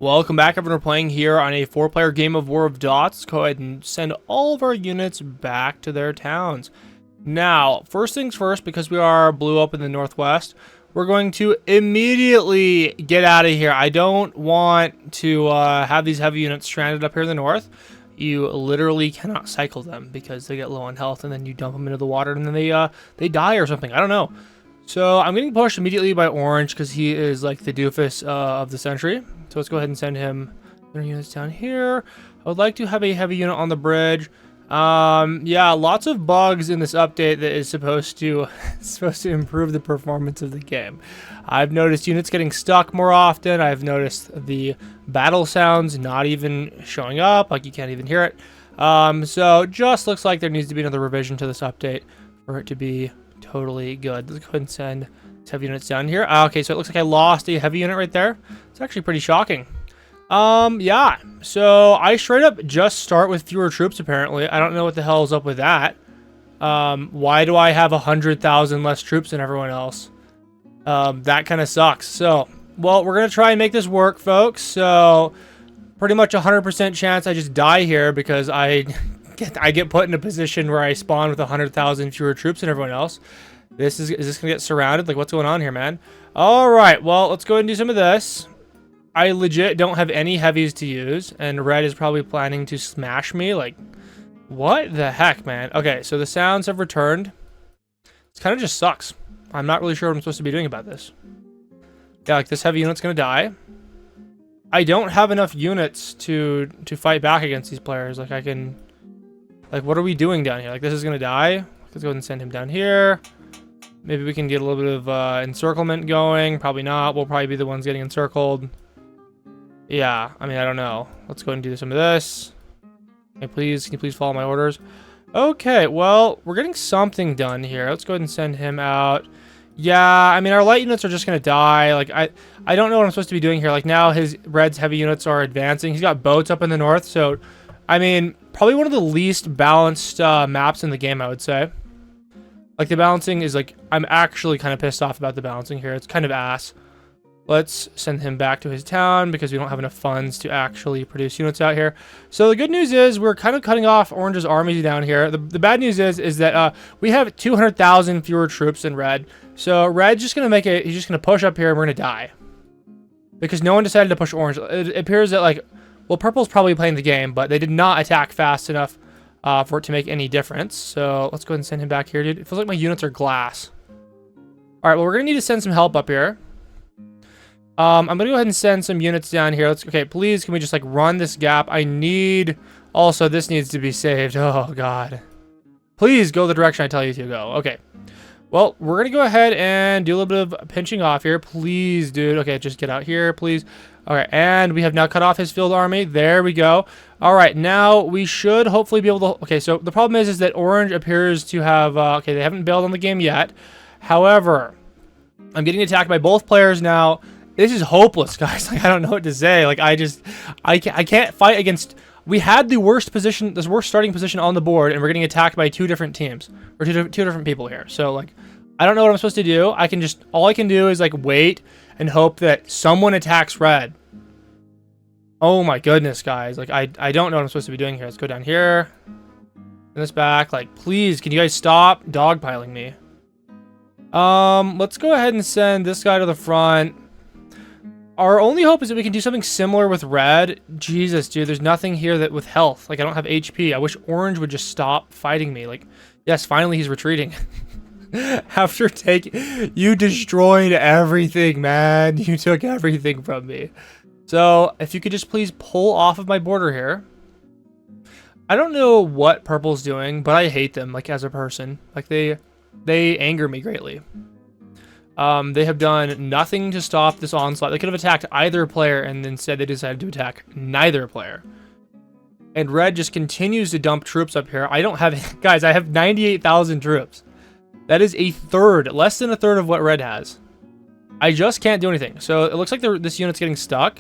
Welcome back, everyone. We're playing here on a 4-player game of War of Dots. Let's go ahead and send all of our units back to their towns. Now, first things first, because we are blue up in the northwest, we're going to immediately get out of here. I don't want to have these heavy units stranded up here in the north. You literally cannot cycle them because they get low on health, and then you dump them into the water, and then they die or something. I don't know. So I'm getting pushed immediately by Orange because he is like the doofus of the century. So let's go ahead and send him their units down here. I would like to have a heavy unit on the bridge. Yeah, lots of bugs in this update that is supposed to improve the performance of the game. I've noticed units getting stuck more often. I've noticed the battle sounds not even showing up, like you can't even hear it. So just looks like there needs to be another revision to this update for it to be totally good. Let's go ahead and send heavy units down here. Okay, so it looks like I lost a heavy unit right there. It's actually pretty shocking. Yeah, so I straight up just start with fewer troops, apparently. I don't know what the hell is up with that. Why do I have 100,000 less troops than everyone else? That kind of sucks. So, well, we're going to try and make this work, folks. So, pretty much 100% chance I just die here because I get put in a position where I spawn with 100,000 fewer troops than everyone else. Is this gonna get surrounded? Like, what's going on here, man? All right, well, let's go ahead and do some of this. I legit don't have any heavies to use, and Red is probably planning to smash me. Like, what the heck, man? Okay, so the sounds have returned. It kind of just sucks. I'm not really sure what I'm supposed to be doing about this. Yeah, like, this heavy unit's gonna die. I don't have enough units to fight back against these players. Like, like, what are we doing down here? Like, this is gonna die. Let's go ahead and send him down here. Maybe we can get a little bit of encirclement going. Probably not. We'll probably be the ones getting encircled. Yeah, I mean, I don't know. Let's go ahead and do some of this. Can you please follow my orders? Okay, well, we're getting something done here. Let's go ahead and send him out. Yeah, I mean, our light units are just going to die. Like, I don't know what I'm supposed to be doing here. Like, now his Red's heavy units are advancing. He's got boats up in the north, so, I mean, probably one of the least balanced maps in the game, I would say. Like, the balancing is, like, I'm actually kind of pissed off about the balancing here. It's kind of ass. Let's send him back to his town because we don't have enough funds to actually produce units out here. So the good news is we're kind of cutting off Orange's armies down here. The bad news is that we have 200,000 fewer troops than Red. So Red's just going to he's just going to push up here and we're going to die. Because no one decided to push Orange. It appears that, like, well, Purple's probably playing the game, but they did not attack fast enough for it to make any difference. So let's go ahead and send him back here, dude. It feels like my units are glass. All right, well, we're going to need to send some help up here. I'm going to go ahead and send some units down here. Okay, please, can we just, like, run this gap? Also, this needs to be saved. Oh, God. Please go the direction I tell you to go. Okay. Well, we're going to go ahead and do a little bit of pinching off here. Please, dude. Okay, just get out here, please. Okay, and we have now cut off his field army. There we go. All right, now we should hopefully be able to... Okay, so the problem is that Orange appears to have... okay, they haven't bailed on the game yet. However, I'm getting attacked by both players now. This is hopeless, guys. Like, I don't know what to say. Like, I can't fight against... We had the worst position, this worst starting position on the board, and we're getting attacked by two different teams. Or two different people here. So, like, I don't know what I'm supposed to do. All I can do is, like, wait and hope that someone attacks Red. Oh my goodness, guys. Like, I don't know what I'm supposed to be doing here. Let's go down here. Send this back. Like, please, can you guys stop dogpiling me? Let's go ahead and send this guy to the front. Our only hope is that we can do something similar with Red. Jesus, dude, there's nothing here that with health. Like, I don't have HP. I wish Orange would just stop fighting me. Like, yes, finally he's retreating. After you destroyed everything, man. You took everything from me. So, if you could just please pull off of my border here. I don't know what Purple's doing, but I hate them, like, as a person. Like, they anger me greatly. They have done nothing to stop this onslaught. They could have attacked either player, and instead they decided to attack neither player. And Red just continues to dump troops up here. I don't have... Guys, I have 98,000 troops. That is a third, less than a third of what Red has. I just can't do anything. So, it looks like this unit's getting stuck.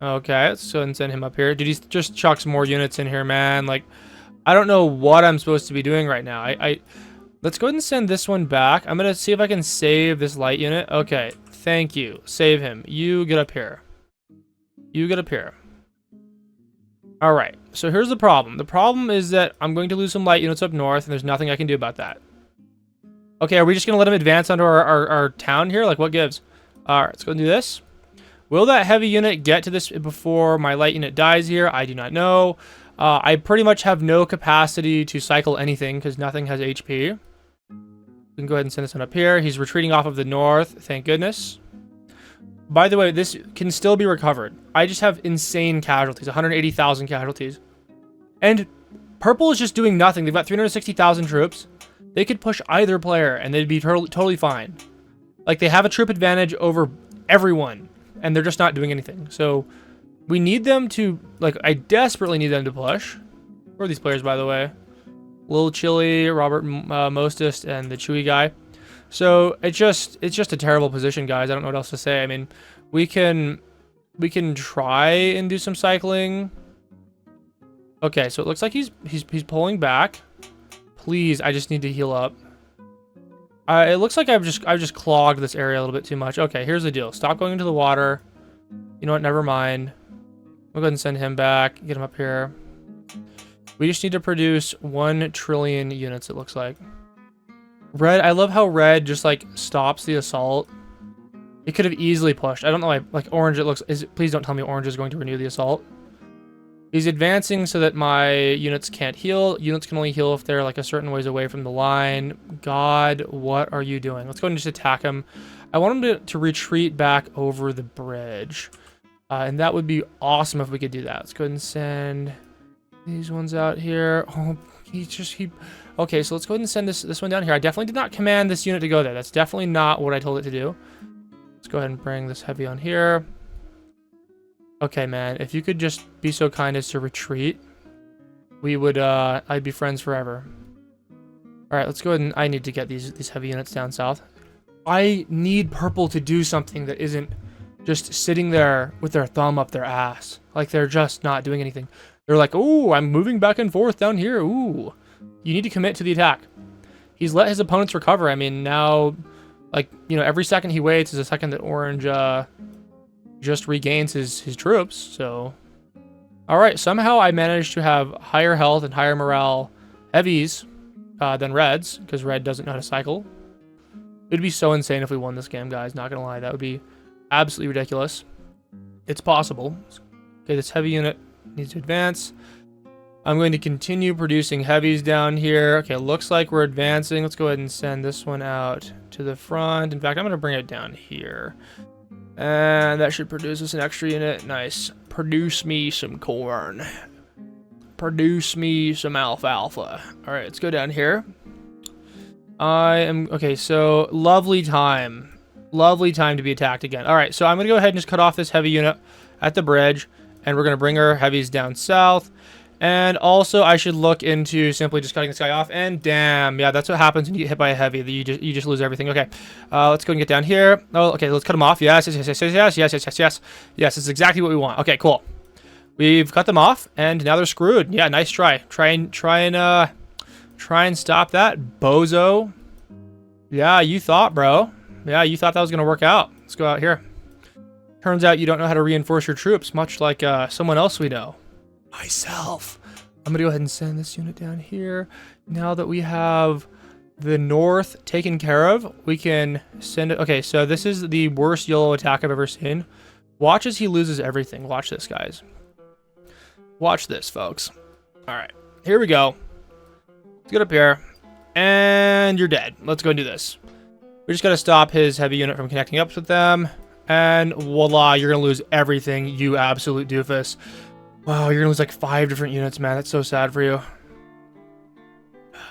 Okay, let's go ahead and send him up here. Dude, he's just chucks more units in here, man. Like, I don't know what I'm supposed to be doing right now. Let's go ahead and send this one back. I'm going to see if I can save this light unit. Okay, thank you. Save him. You get up here. You get up here. All right, so here's the problem. The problem is that I'm going to lose some light units up north, and there's nothing I can do about that. Okay, are we just going to let him advance onto our town here? Like, what gives? All right, let's go and do this. Will that heavy unit get to this before my light unit dies here? I do not know. I pretty much have no capacity to cycle anything because nothing has HP. We can go ahead and send this one up here. He's retreating off of the north, thank goodness. By the way, this can still be recovered. I just have insane casualties, 180,000 casualties. And purple is just doing nothing. They've got 360,000 troops. They could push either player and they'd be totally fine. Like, they have a troop advantage over everyone and they're just not doing anything. So we need them to, like, I desperately need them to push. Who are these players, by the way? Lil Chili, Robert Mostest, and the Chewy guy. So it's just a terrible position, guys. I don't know what else to say. I mean, we can try and do some cycling. Okay, so it looks like he's pulling back. Please, I just need to heal up. It looks like I've just clogged this area a little bit too much. Okay, here's the deal. Stop going into the water. You know what? Never mind. We'll go ahead and send him back. Get him up here. We just need to produce 1 trillion units, it looks like. Red, I love how red just, like, stops the assault. It could have easily pushed. I don't know why, like, orange, it looks... please don't tell me orange is going to renew the assault. He's advancing so that my units can't heal. Units can only heal if they're, like, a certain ways away from the line. God, what are you doing? Let's go and just attack him. I want him to retreat back over the bridge. And that would be awesome if we could do that. Let's go ahead and send these ones out here. Oh, okay, so let's go ahead and send this one down here. I definitely did not command this unit to go there. That's definitely not what I told it to do. Let's go ahead and bring this heavy on here. Okay, man, if you could just be so kind as to retreat, we would, I'd be friends forever. All right, let's go ahead and I need to get these heavy units down south. I need purple to do something that isn't just sitting there with their thumb up their ass. Like, they're just not doing anything. They're like, oh, I'm moving back and forth down here. Ooh. You need to commit to the attack. He's let his opponents recover. I mean, now, like, you know, every second he waits is a second that orange just regains his troops. So, all right. Somehow I managed to have higher health and higher morale heavies than reds, because red doesn't know how to cycle. It'd be so insane if we won this game, guys. Not gonna lie. That would be absolutely ridiculous. It's possible. Okay, this heavy unit needs to advance. I'm going to continue producing heavies down here. Okay, looks like we're advancing. Let's go ahead and send this one out to the front. In fact, I'm going to bring it down here. And that should produce us an extra unit. Nice. Produce me some corn. Produce me some alfalfa. All right, let's go down here. Okay, so lovely time. Lovely time to be attacked again. All right, so I'm going to go ahead and just cut off this heavy unit at the bridge. And we're going to bring our heavies down south. And also, I should look into simply just cutting this guy off. And damn, yeah, that's what happens when you get hit by a heavy. You just lose everything. Okay, let's go and get down here. Oh, okay, let's cut them off. Yes. Yes, this is exactly what we want. Okay, cool. We've cut them off, and now they're screwed. Yeah, nice try. Try and stop that, bozo. Yeah, you thought, bro. Yeah, you thought that was gonna work out. Let's go out here. Turns out you don't know how to reinforce your troops, much like someone else we know. Myself. I'm gonna go ahead and send this unit down here. Now that we have the north taken care of, we can send it. Okay, so this is the worst yellow attack I've ever seen. Watch as he loses everything. Watch this, guys. Watch this, folks. All right, here we go. Let's get up here, and you're dead. Let's go and do this. We just gotta stop his heavy unit from connecting up with them. And voila, you're gonna lose everything, you absolute doofus. Wow, you're gonna lose like 5 different units, man. That's so sad for you.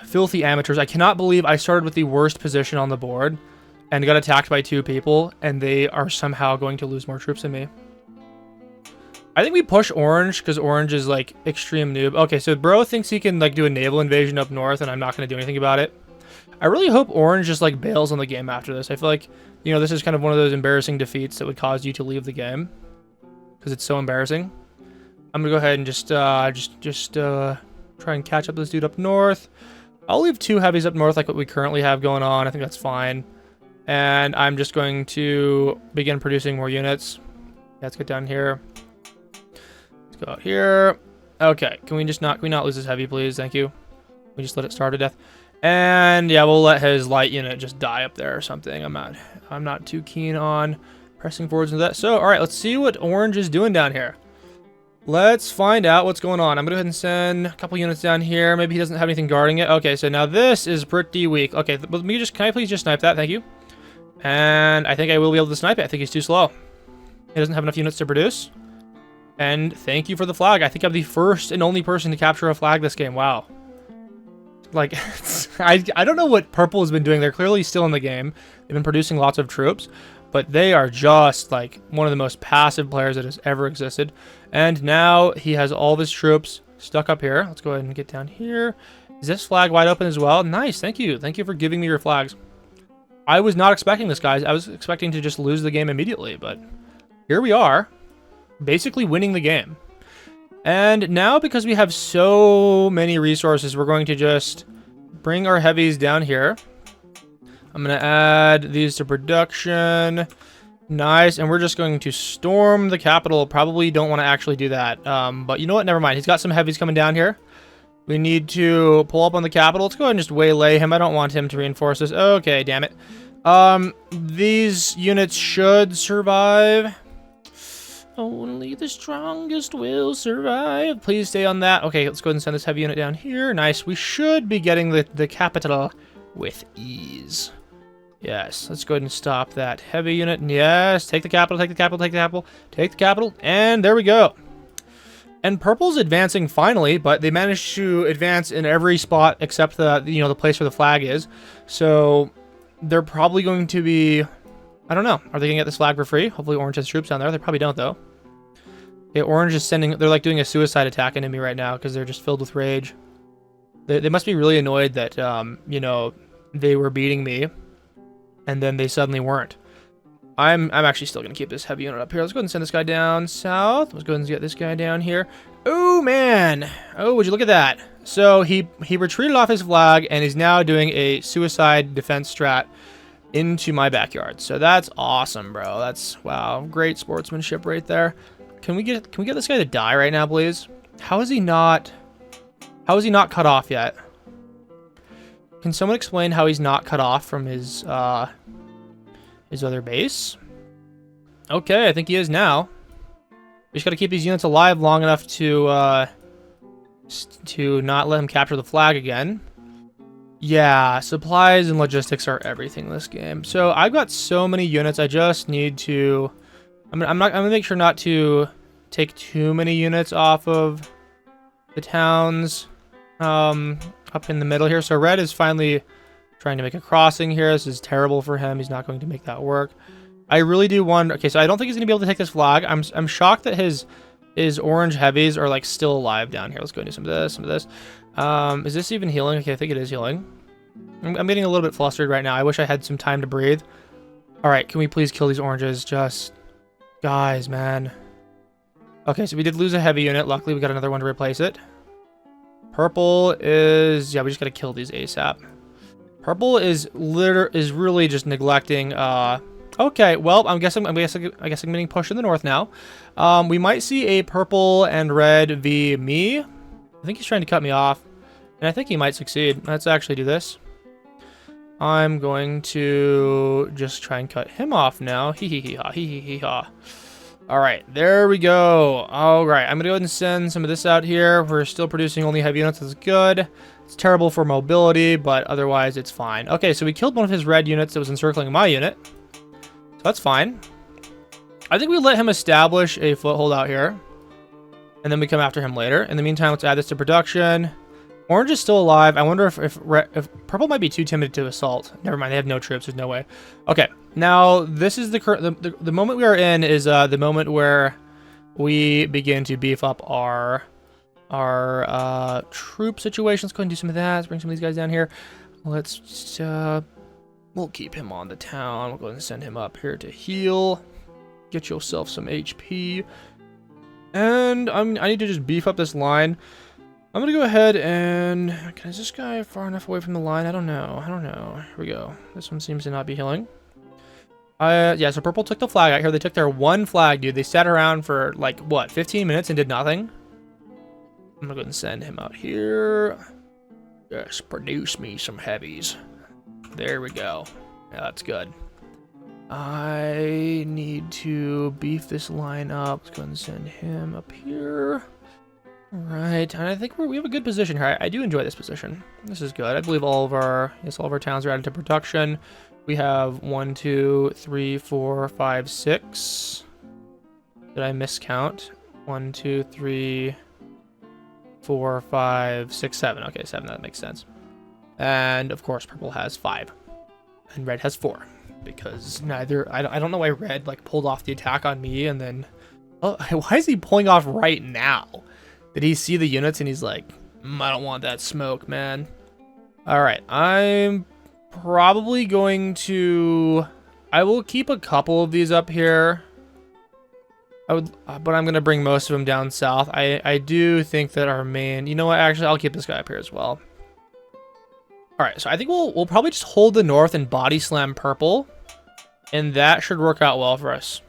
Filthy amateurs. I cannot believe I started with the worst position on the board and got attacked by 2 people, and they are somehow going to lose more troops than me. I think we push orange because orange is like extreme noob. Okay, so bro thinks he can like do a naval invasion up north, and I'm not gonna do anything about it. I really hope orange just like bails on the game after this. I feel like, you know, this is kind of one of those embarrassing defeats that would cause you to leave the game because it's so embarrassing. I'm gonna go ahead and just try and catch up this dude up north. I'll leave 2 heavies up north like what we currently have going on. I think that's fine. And I'm just going to begin producing more units. Let's get down here. go out here. Okay, can we not lose this heavy, please? Thank you. We just let it starve to death. And yeah, we'll let his light unit just die up there or something. I'm not too keen on pressing forwards into that. So, all right, let's see what orange is doing down here. Let's find out what's going on. I'm gonna go ahead and send a couple units down here. Maybe he doesn't have anything guarding it. Okay, so now this is pretty weak. Okay, can I please just snipe that? Thank you. And I think I will be able to snipe it. I think he's too slow. He doesn't have enough units to produce. And thank you for the flag. I think I'm the first and only person to capture a flag this game. Wow. Like, I don't know what purple has been doing. They're clearly still in the game. They've been producing lots of troops, but they are just like one of the most passive players that has ever existed. And now he has all of his troops stuck up here. Let's go ahead and get down here. Is this flag wide open as well? Nice. Thank you. Thank you for giving me your flags. I was not expecting this, guys. I was expecting to just lose the game immediately, but here we are, basically winning the game. And now, because we have so many resources, we're going to just bring our heavies down here. I'm going to add these to production. Nice. And we're just going to storm the capital. Probably don't want to actually do that. But you know what? Never mind. He's got some heavies coming down here. We need to pull up on the capital. Let's go ahead and just waylay him. I don't want him to reinforce this. Okay, damn it. These units should survive. Only the strongest will survive. Please stay on that. Okay, let's go ahead and send this heavy unit down here. Nice. We should be getting the capital with ease. Yes, let's go ahead and stop that heavy unit. Yes, take the capital, take the capital, take the capital, take the capital, and there we go. And purple's advancing finally, but they managed to advance in every spot except the place where the flag is. So they're probably going to be, I don't know. Are they gonna get this flag for free? Hopefully orange has troops down there. They probably don't though. Okay, orange is they're like doing a suicide attack into me right now because they're just filled with rage. They must be really annoyed that they were beating me and then they suddenly weren't. I'm actually still going to keep this heavy unit up here. Let's go ahead and send this guy down south. Let's go ahead and get this guy down here. Oh, man. Oh, would you look at that? So he retreated off his flag and is now doing a suicide defense strat into my backyard. So that's awesome, bro. That's, wow, great sportsmanship right there. Can we get this guy to die right now, please? How is he not cut off yet? Can someone explain how he's not cut off from his other base? Okay, I think he is now. We just got to keep these units alive long enough to not let him capture the flag again. Yeah, supplies and logistics are everything in this game. So I've got so many units. I just need to. I'm gonna make sure not to take too many units off of the towns up in the middle here. So red is finally trying to make a crossing here. This is terrible for him. He's not going to make that work. I really do wonder. Okay, so I don't think he's gonna be able to take this flag. I'm shocked that his orange heavies are like still alive down here. Let's go and do some of this, some of this. Is this even healing? Okay, I think it is healing. I'm getting a little bit flustered right now. I wish I had some time to breathe. All right, can we please kill these oranges? Just, guys, man. Okay, so we did lose a heavy unit. Luckily, we got another one to replace it. Purple is, yeah, we just gotta kill these ASAP. Purple is really just neglecting. Okay, well, I guess I'm getting pushed in the north now. We might see a purple and red v me. I think he's trying to cut me off, and I think he might succeed. Let's actually do this. I'm going to just try and cut him off now. Hee hee hee ha, hee hee hee ha. All right, there we go. All right, I'm gonna go ahead and send some of this out here. We're still producing only heavy units. That's good. It's terrible for mobility, but otherwise it's fine. Okay, so we killed one of his red units that was encircling my unit. So that's fine. I think we let him establish a foothold out here, and then we come after him later. In the meantime, let's add this to production. Orange is still alive. I wonder if purple might be too timid to assault. Never mind, they have no troops. There's no way. Okay, now this is the moment we are in is the moment where we begin to beef up our troop situation. Let's go ahead and do some of that. Let's bring some of these guys down here. Let's just, we'll keep him on the town. We'll go ahead and send him up here to heal. Get yourself some HP. And I need to just beef up this line. I'm gonna go ahead and is this guy far enough away from the line? I don't know. Here we go. This one seems to not be healing. Yeah, so purple took the flag out here. They took their one flag, dude. They sat around for, like, what, 15 minutes and did nothing? I'm gonna go ahead and send him out here. Yes, produce me some heavies. There we go. Yeah, that's good. I need to beef this line up. Let's go ahead and send him up here. All right, and I think we have a good position here. I do enjoy this position. This is good. I believe all of our towns are added to production. We have 1, 2, 3, 4, 5, 6. Did I miscount? 1, 2, 3, 4, 5, 6, 7. Okay, 7. That makes sense. And of course, purple has 5, and red has 4. Because neither, I don't know why red like pulled off the attack on me and then, oh, why is he pulling off right now? Did he see the units and he's like, I don't want that smoke, man. All right, I'm probably going to, I will keep a couple of these up here. But I'm gonna bring most of them down south. I do think that our main, you know what? Actually, I'll keep this guy up here as well. All right, so I think we'll probably just hold the north and body slam purple, and that should work out well for us.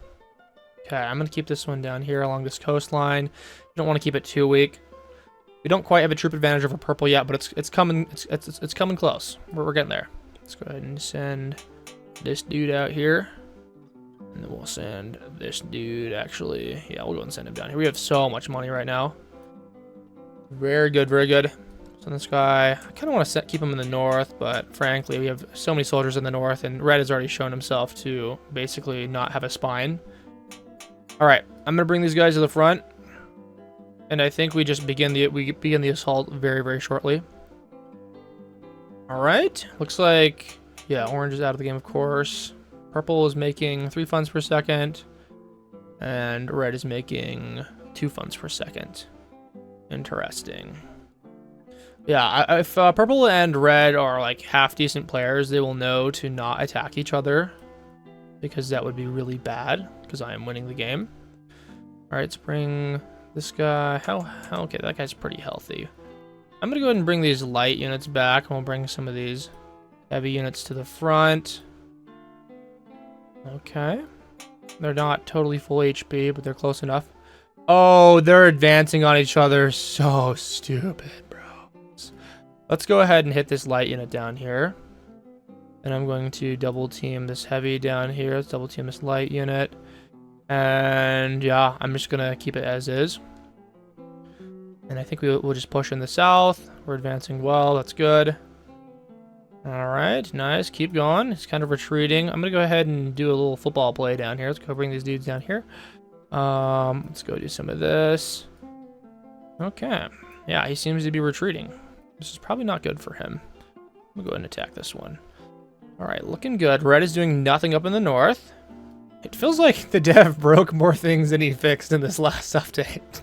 Okay, I'm gonna keep this one down here along this coastline. You don't want to keep it too weak. We don't quite have a troop advantage over purple yet, but it's coming. It's coming close. We're getting there. Let's go ahead and send this dude out here, and then we'll send this dude. Actually, yeah, we'll go and send him down here. We have so much money right now. Very good, very good. So this guy, I kind of want to keep him in the north, but frankly, we have so many soldiers in the north, and red has already shown himself to basically not have a spine. All right, I'm gonna bring these guys to the front, and I think we just begin the assault very, very shortly. All right, looks like, yeah, orange is out of the game, of course. Purple is making 3 funds per second, and red is making 2 funds per second. Interesting. Yeah, if purple and red are like half decent players, they will know to not attack each other, because that would be really bad, because I am winning the game. All right, let's bring this guy. Okay, that guy's pretty healthy. I'm gonna go ahead and bring these light units back, and we'll bring some of these heavy units to the front. Okay, they're not totally full HP, but they're close enough. Oh, they're advancing on each other. So stupid, bro. Let's go ahead and hit this light unit down here. And I'm going to double team this heavy down here. Let's double team this light unit. And yeah, I'm just going to keep it as is. And I think we'll just push in the south. We're advancing well. That's good. All right, nice. Keep going. It's kind of retreating. I'm going to go ahead and do a little football play down here. Let's go bring these dudes down here. Let's go do some of this. Okay. Yeah, he seems to be retreating. This is probably not good for him. We'll go ahead and attack this one. All right, looking good. Red is doing nothing up in the north. It feels like the dev broke more things than he fixed in this last update.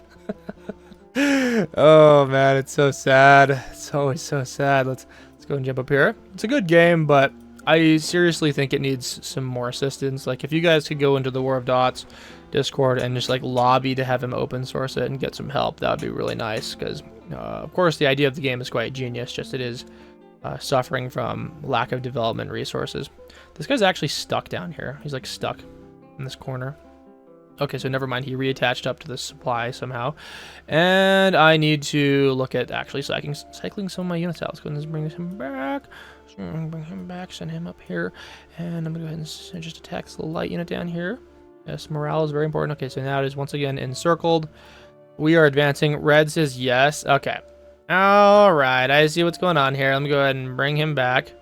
Oh man, it's so sad. It's always so sad. Let's go and jump up here. It's a good game, but I seriously think it needs some more assistance. Like, if you guys could go into the War of Dots Discord and just like lobby to have him open source it and get some help, that would be really nice, because of course the idea of the game is quite genius, just it is suffering from lack of development resources. This guy's actually stuck down here. He's like stuck in this corner. Okay, so never mind, he reattached up to the supply somehow. And I need to look at actually cycling some of my units out. Let's go ahead and bring him back. Bring him back, send him up here. And I'm gonna go ahead and just attack this little light unit down here. Yes, morale is very important. Okay, so now it is once again encircled. We are advancing. Red says yes. Okay. All right, I see what's going on here. Let me go ahead and bring him back.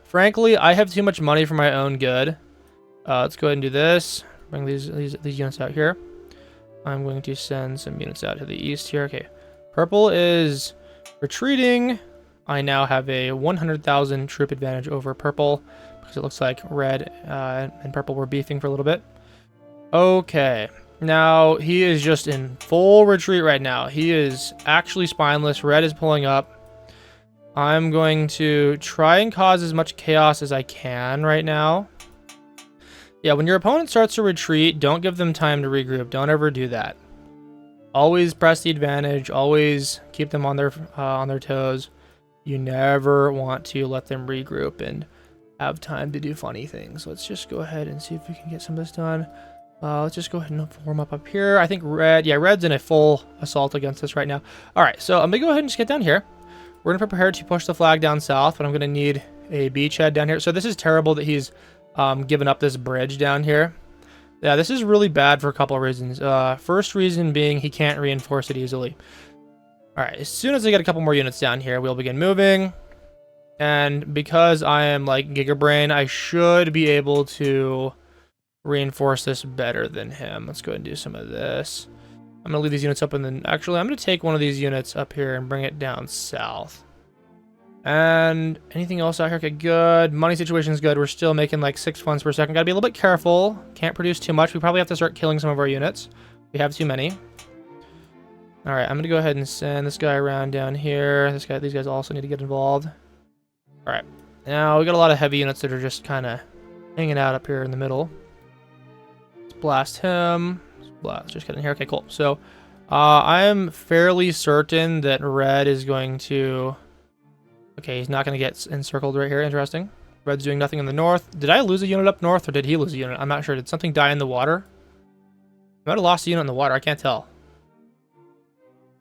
Frankly, I have too much money for my own good. Let's go ahead and do this. Bring these units out here. I'm going to send some units out to the east here. Okay. Purple is retreating. I now have a 100,000 troop advantage over purple, because it looks like red and purple were beefing for a little bit. Okay. Now, he is just in full retreat right now. He is actually spineless. Red is pulling up. I'm going to try and cause as much chaos as I can right now. Yeah, when your opponent starts to retreat, don't give them time to regroup. Don't ever do that. Always press the advantage. Always keep them on their toes. You never want to let them regroup. And have time to do funny things. Let's just go ahead and see if we can get some of this done. Let's just go ahead and form up here. I think red's in a full assault against us right now. All right, so I'm gonna go ahead and just get down here. We're gonna prepare to push the flag down south, but I'm gonna need a beachhead down here. So this is terrible that he's given up this bridge down here. Yeah, this is really bad for a couple of reasons. First reason being he can't reinforce it easily. All right, as soon as I get a couple more units down here, we'll begin moving. And because I am like Gigabrain, I should be able to reinforce this better than him. Let's go ahead and do some of this. I'm gonna leave these units up, and then actually I'm gonna take one of these units up here and bring it down south. And anything else out here? Okay, good. Money situation's good. We're still making like 6 funds per second. Gotta be a little bit careful. Can't produce too much. We probably have to start killing some of our units. We have too many. All right, I'm gonna go ahead and send this guy around down here. These guys also need to get involved. All right, now we got a lot of heavy units that are just kind of hanging out up here in the middle. Blast him. Blast. Just get in here. Okay, cool. So I am fairly certain that red is going to... Okay, he's not going to get encircled right here. Interesting. Red's doing nothing in the north. Did I lose a unit up north, or did he lose a unit? I'm not sure. Did something die in the water? I might have lost a unit in the water. I can't tell.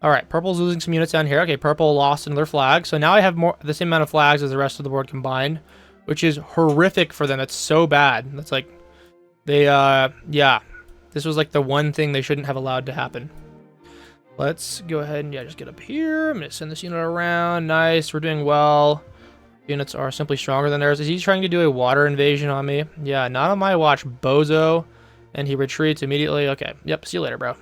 All right, purple's losing some units down here. Okay, purple lost another flag. So now I have the same amount of flags as the rest of the board combined, which is horrific for them. It's so bad. That's like... They, yeah, this was like the one thing they shouldn't have allowed to happen. Let's go ahead and, just get up here. I'm going to send this unit around. Nice, we're doing well. Units are simply stronger than theirs. Is he trying to do a water invasion on me? Yeah, not on my watch, bozo. And he retreats immediately. Okay, yep, see you later, bro.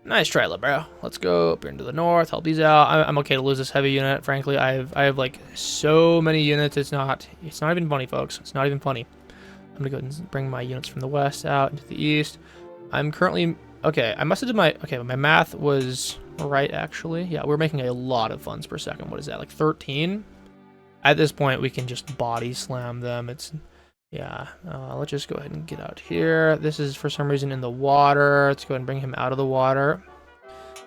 Nice try, bro. Let's go up into the north, help these out. I'm okay to lose this heavy unit, frankly. I have like so many units, it's not even funny, folks. It's not even funny. I'm gonna go ahead and bring my units from the west out into the east. I'm currently... Okay, I must have did my... Okay, my math was right, actually. Yeah, we're making a lot of funds per second. What is that, like 13? At this point, we can just body slam them. It's... Yeah, let's just go ahead and get out here. This is, for some reason, in the water. Let's go ahead and bring him out of the water.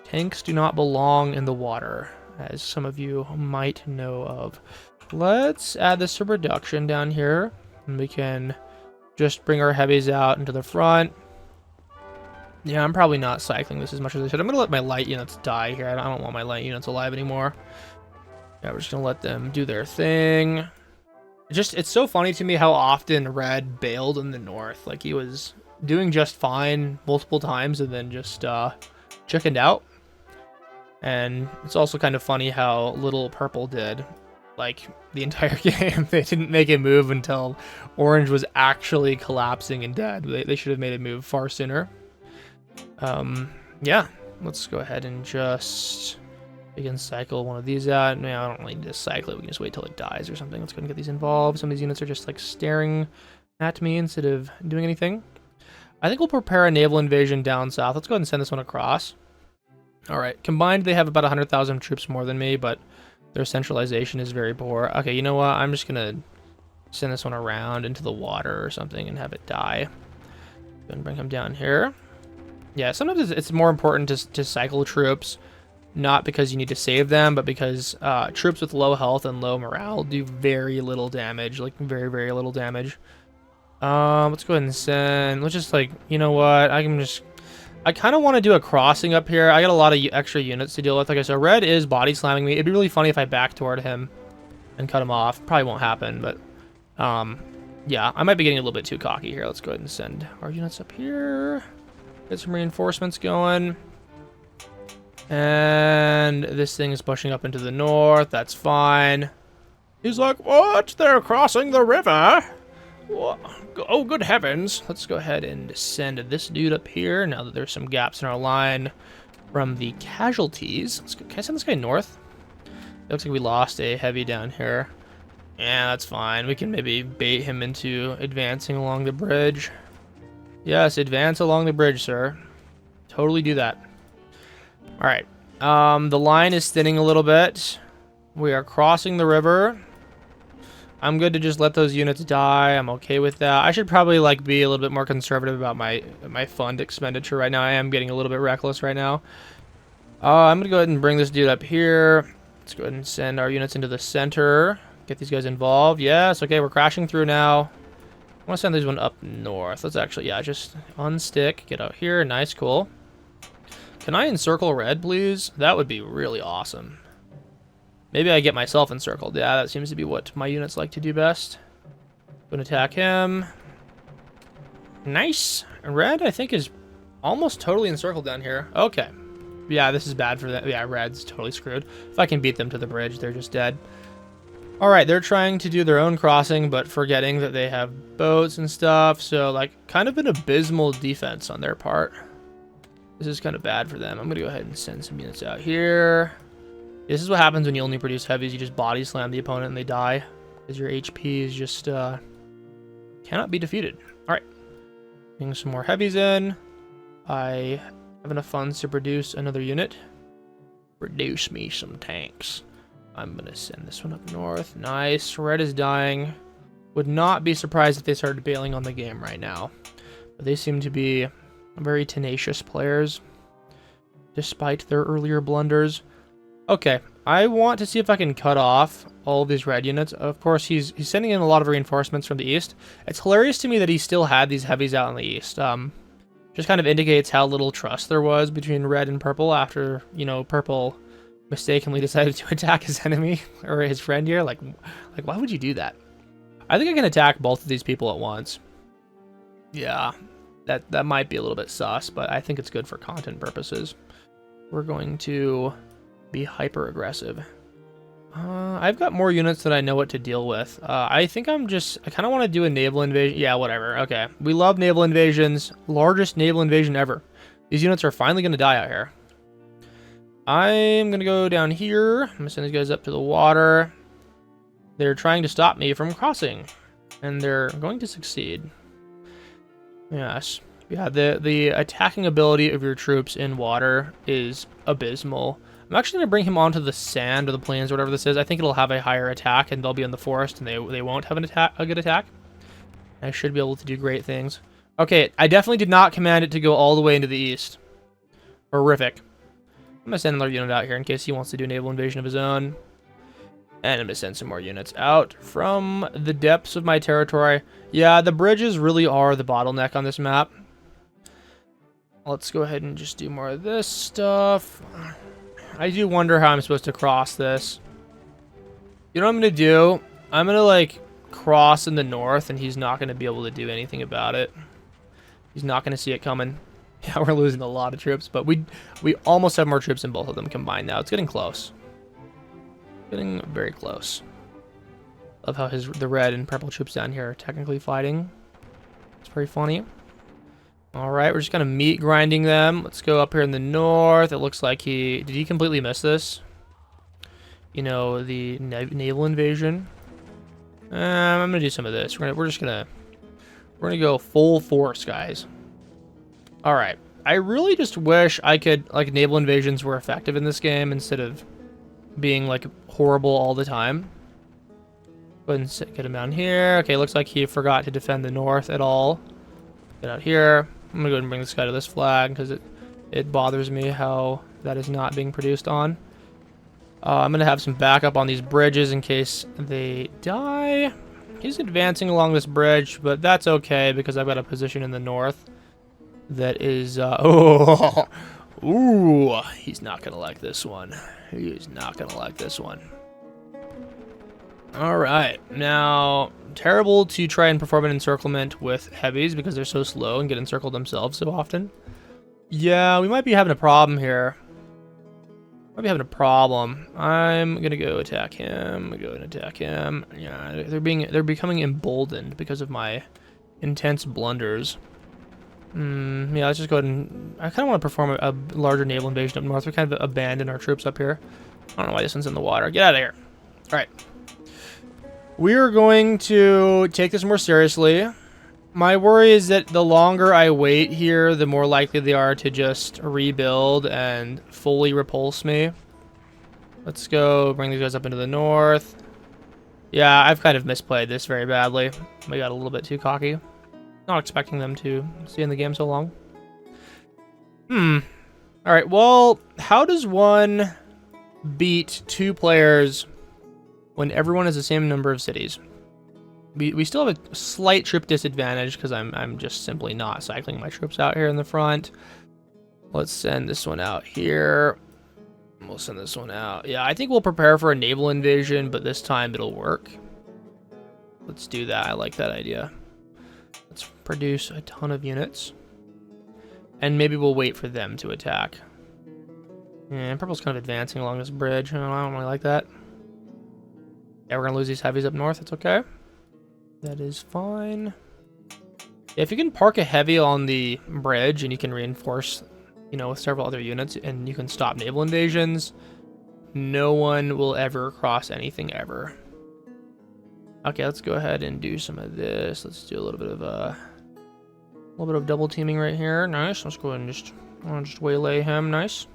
Tanks do not belong in the water, as some of you might know of. Let's add this to production down here. And we can... just bring our heavies out into the front. Yeah, I'm probably not cycling this as much as I should. I'm going to let my light units die here. I don't want my light units alive anymore. Yeah, we're just going to let them do their thing. It's so funny to me how often red bailed in the north. Like, he was doing just fine multiple times and then just chickened out. And it's also kind of funny how little purple did. Like, the entire game, they didn't make a move until orange was actually collapsing and dead. They should have made a move far sooner. Yeah, let's go ahead and just begin cycle one of these out. No, I don't really need to cycle it. We can just wait till it dies or something. Let's go ahead and get these involved. Some of these units are just like staring at me instead of doing anything. I think we'll prepare a naval invasion down south. Let's go ahead and send this one across. All right, combined they have about 100,000 troops more than me, but their centralization is very poor. Okay, you know what? I'm just going to send this one around into the water or something and have it die. And bring him down here. Yeah, sometimes it's more important to cycle troops, not because you need to save them, but because troops with low health and low morale do very little damage, like very, very little damage. Let's go ahead and send... Let's just, like, you know what? I kind of want to do a crossing up here. I got a lot of extra units to deal with. Like I said, red is body slamming me. It'd be really funny if I back toward him and cut him off. Probably won't happen, but yeah, I might be getting a little bit too cocky here. Let's go ahead and send our units up here. Get some reinforcements going. And this thing is pushing up into the north. That's fine. He's like, what? They're crossing the river? What? Oh, good heavens. Let's go ahead and send this dude up here now that there's some gaps in our line from the casualties. Can I send this guy north? It looks like we lost a heavy down here. Yeah, that's fine. We can maybe bait him into advancing along the bridge. Yes, advance along the bridge, sir. Totally do that. All right. The line is thinning a little bit. We are crossing the river. I'm good to just let those units die. I'm okay with that. I should probably like be a little bit more conservative about my fund expenditure right now. I am getting a little bit reckless right now. I'm gonna go ahead and bring this dude up here. Let's go ahead and send our units into the center. Get these guys involved. Yes, okay, we're crashing through now. I want to send this one up north. Let's actually, yeah, just unstick. Get out here. Nice, cool. Can I encircle red, please? That would be really awesome. Maybe I get myself encircled. Yeah, that seems to be what my units like to do best. Gonna attack him. Nice. Red, I think, is almost totally encircled down here. Okay. Yeah, this is bad for them. Yeah, red's totally screwed. If I can beat them to the bridge, they're just dead. Alright, they're trying to do their own crossing, but forgetting that they have boats and stuff. So, like, kind of an abysmal defense on their part. This is kind of bad for them. I'm going to go ahead and send some units out here. This is what happens when you only produce heavies. You just body slam the opponent and they die. Because your HP is just, cannot be defeated. Alright. Bring some more heavies in. I have enough funds to produce another unit. Produce me some tanks. I'm going to send this one up north. Nice. Red is dying. Would not be surprised if they started bailing on the game right now. But they seem to be very tenacious players, despite their earlier blunders. Okay, I want to see if I can cut off all of these red units. Of course, he's sending in a lot of reinforcements from the east. It's hilarious to me that he still had these heavies out in the east. Just kind of indicates how little trust there was between red and purple after, you know, purple mistakenly decided to attack his enemy or his friend here. Like why would you do that? I think I can attack both of these people at once. Yeah, that might be a little bit sus, but I think it's good for content purposes. We're going to be hyper aggressive. I've got more units that I know what to deal with. I think I kind of want to do a naval invasion. Yeah, whatever. Okay. We love naval invasions. Largest naval invasion ever. These units are finally going to die out here. I'm going to go down here. I'm going to send these guys up to the water. They're trying to stop me from crossing. And they're going to succeed. Yes. Yeah, the attacking ability of your troops in water is abysmal. I'm actually going to bring him onto the sand or the plains or whatever this is. I think it'll have a higher attack and they'll be in the forest and they won't have a good attack. I should be able to do great things. Okay, I definitely did not command it to go all the way into the east. Horrific. I'm going to send another unit out here in case he wants to do a naval invasion of his own. And I'm going to send some more units out from the depths of my territory. Yeah, the bridges really are the bottleneck on this map. Let's go ahead and just do more of this stuff. I do wonder how I'm supposed to cross this. You know what I'm going to do? I'm going to, like, cross in the north, and he's not going to be able to do anything about it. He's not going to see it coming. Yeah, we're losing a lot of troops, but we almost have more troops than both of them combined now. It's getting close. Getting very close. Love how the red and purple troops down here are technically fighting. It's very funny. Alright, we're just kind of meat grinding them. Let's go up here in the north. It looks like did he completely miss this? You know, the naval invasion. I'm gonna do some of this. We're gonna go full force, guys. Alright. I really just wish I could, like, naval invasions were effective in this game instead of being, like, horrible all the time. Go ahead and get him down here. Okay, looks like he forgot to defend the north at all. Get out here. I'm gonna go ahead and bring this guy to this flag because it bothers me how that is not being produced on. I'm gonna have some backup on these bridges in case they die. He's advancing along this bridge, but that's okay because I've got a position in the north that is ooh, he's not gonna like this one. He's not gonna like this one. Alright, now, terrible to try and perform an encirclement with heavies because they're so slow and get encircled themselves so often. Yeah, we might be having a problem here. Might be having a problem. I'm gonna go attack him. Go and attack him. Yeah, they're becoming emboldened because of my intense blunders. Yeah, let's just go ahead and... I kind of want to perform a larger naval invasion up north. We kind of abandon our troops up here. I don't know why this one's in the water. Get out of here. Alright. We're going to take this more seriously. My worry is that the longer I wait here, the more likely they are to just rebuild and fully repulse me. Let's go bring these guys up into the north. Yeah, I've kind of misplayed this very badly. We got a little bit too cocky. Not expecting them to stay in the game so long. Alright, well, how does one beat two players when everyone has the same number of cities. We still have a slight troop disadvantage because I'm just simply not cycling my troops out here in the front. Let's send this one out here. We'll send this one out. Yeah, I think we'll prepare for a naval invasion, but this time it'll work. Let's do that. I like that idea. Let's produce a ton of units. And maybe we'll wait for them to attack. Yeah, purple's kind of advancing along this bridge. I don't really like that. Yeah, we're going to lose these heavies up north. It's okay. That is fine. Yeah, if you can park a heavy on the bridge and you can reinforce, you know, with several other units and you can stop naval invasions, no one will ever cross anything ever. Okay, let's go ahead and do some of this. Let's do a little bit of double teaming right here. Nice. Let's go ahead and just waylay him. Nice.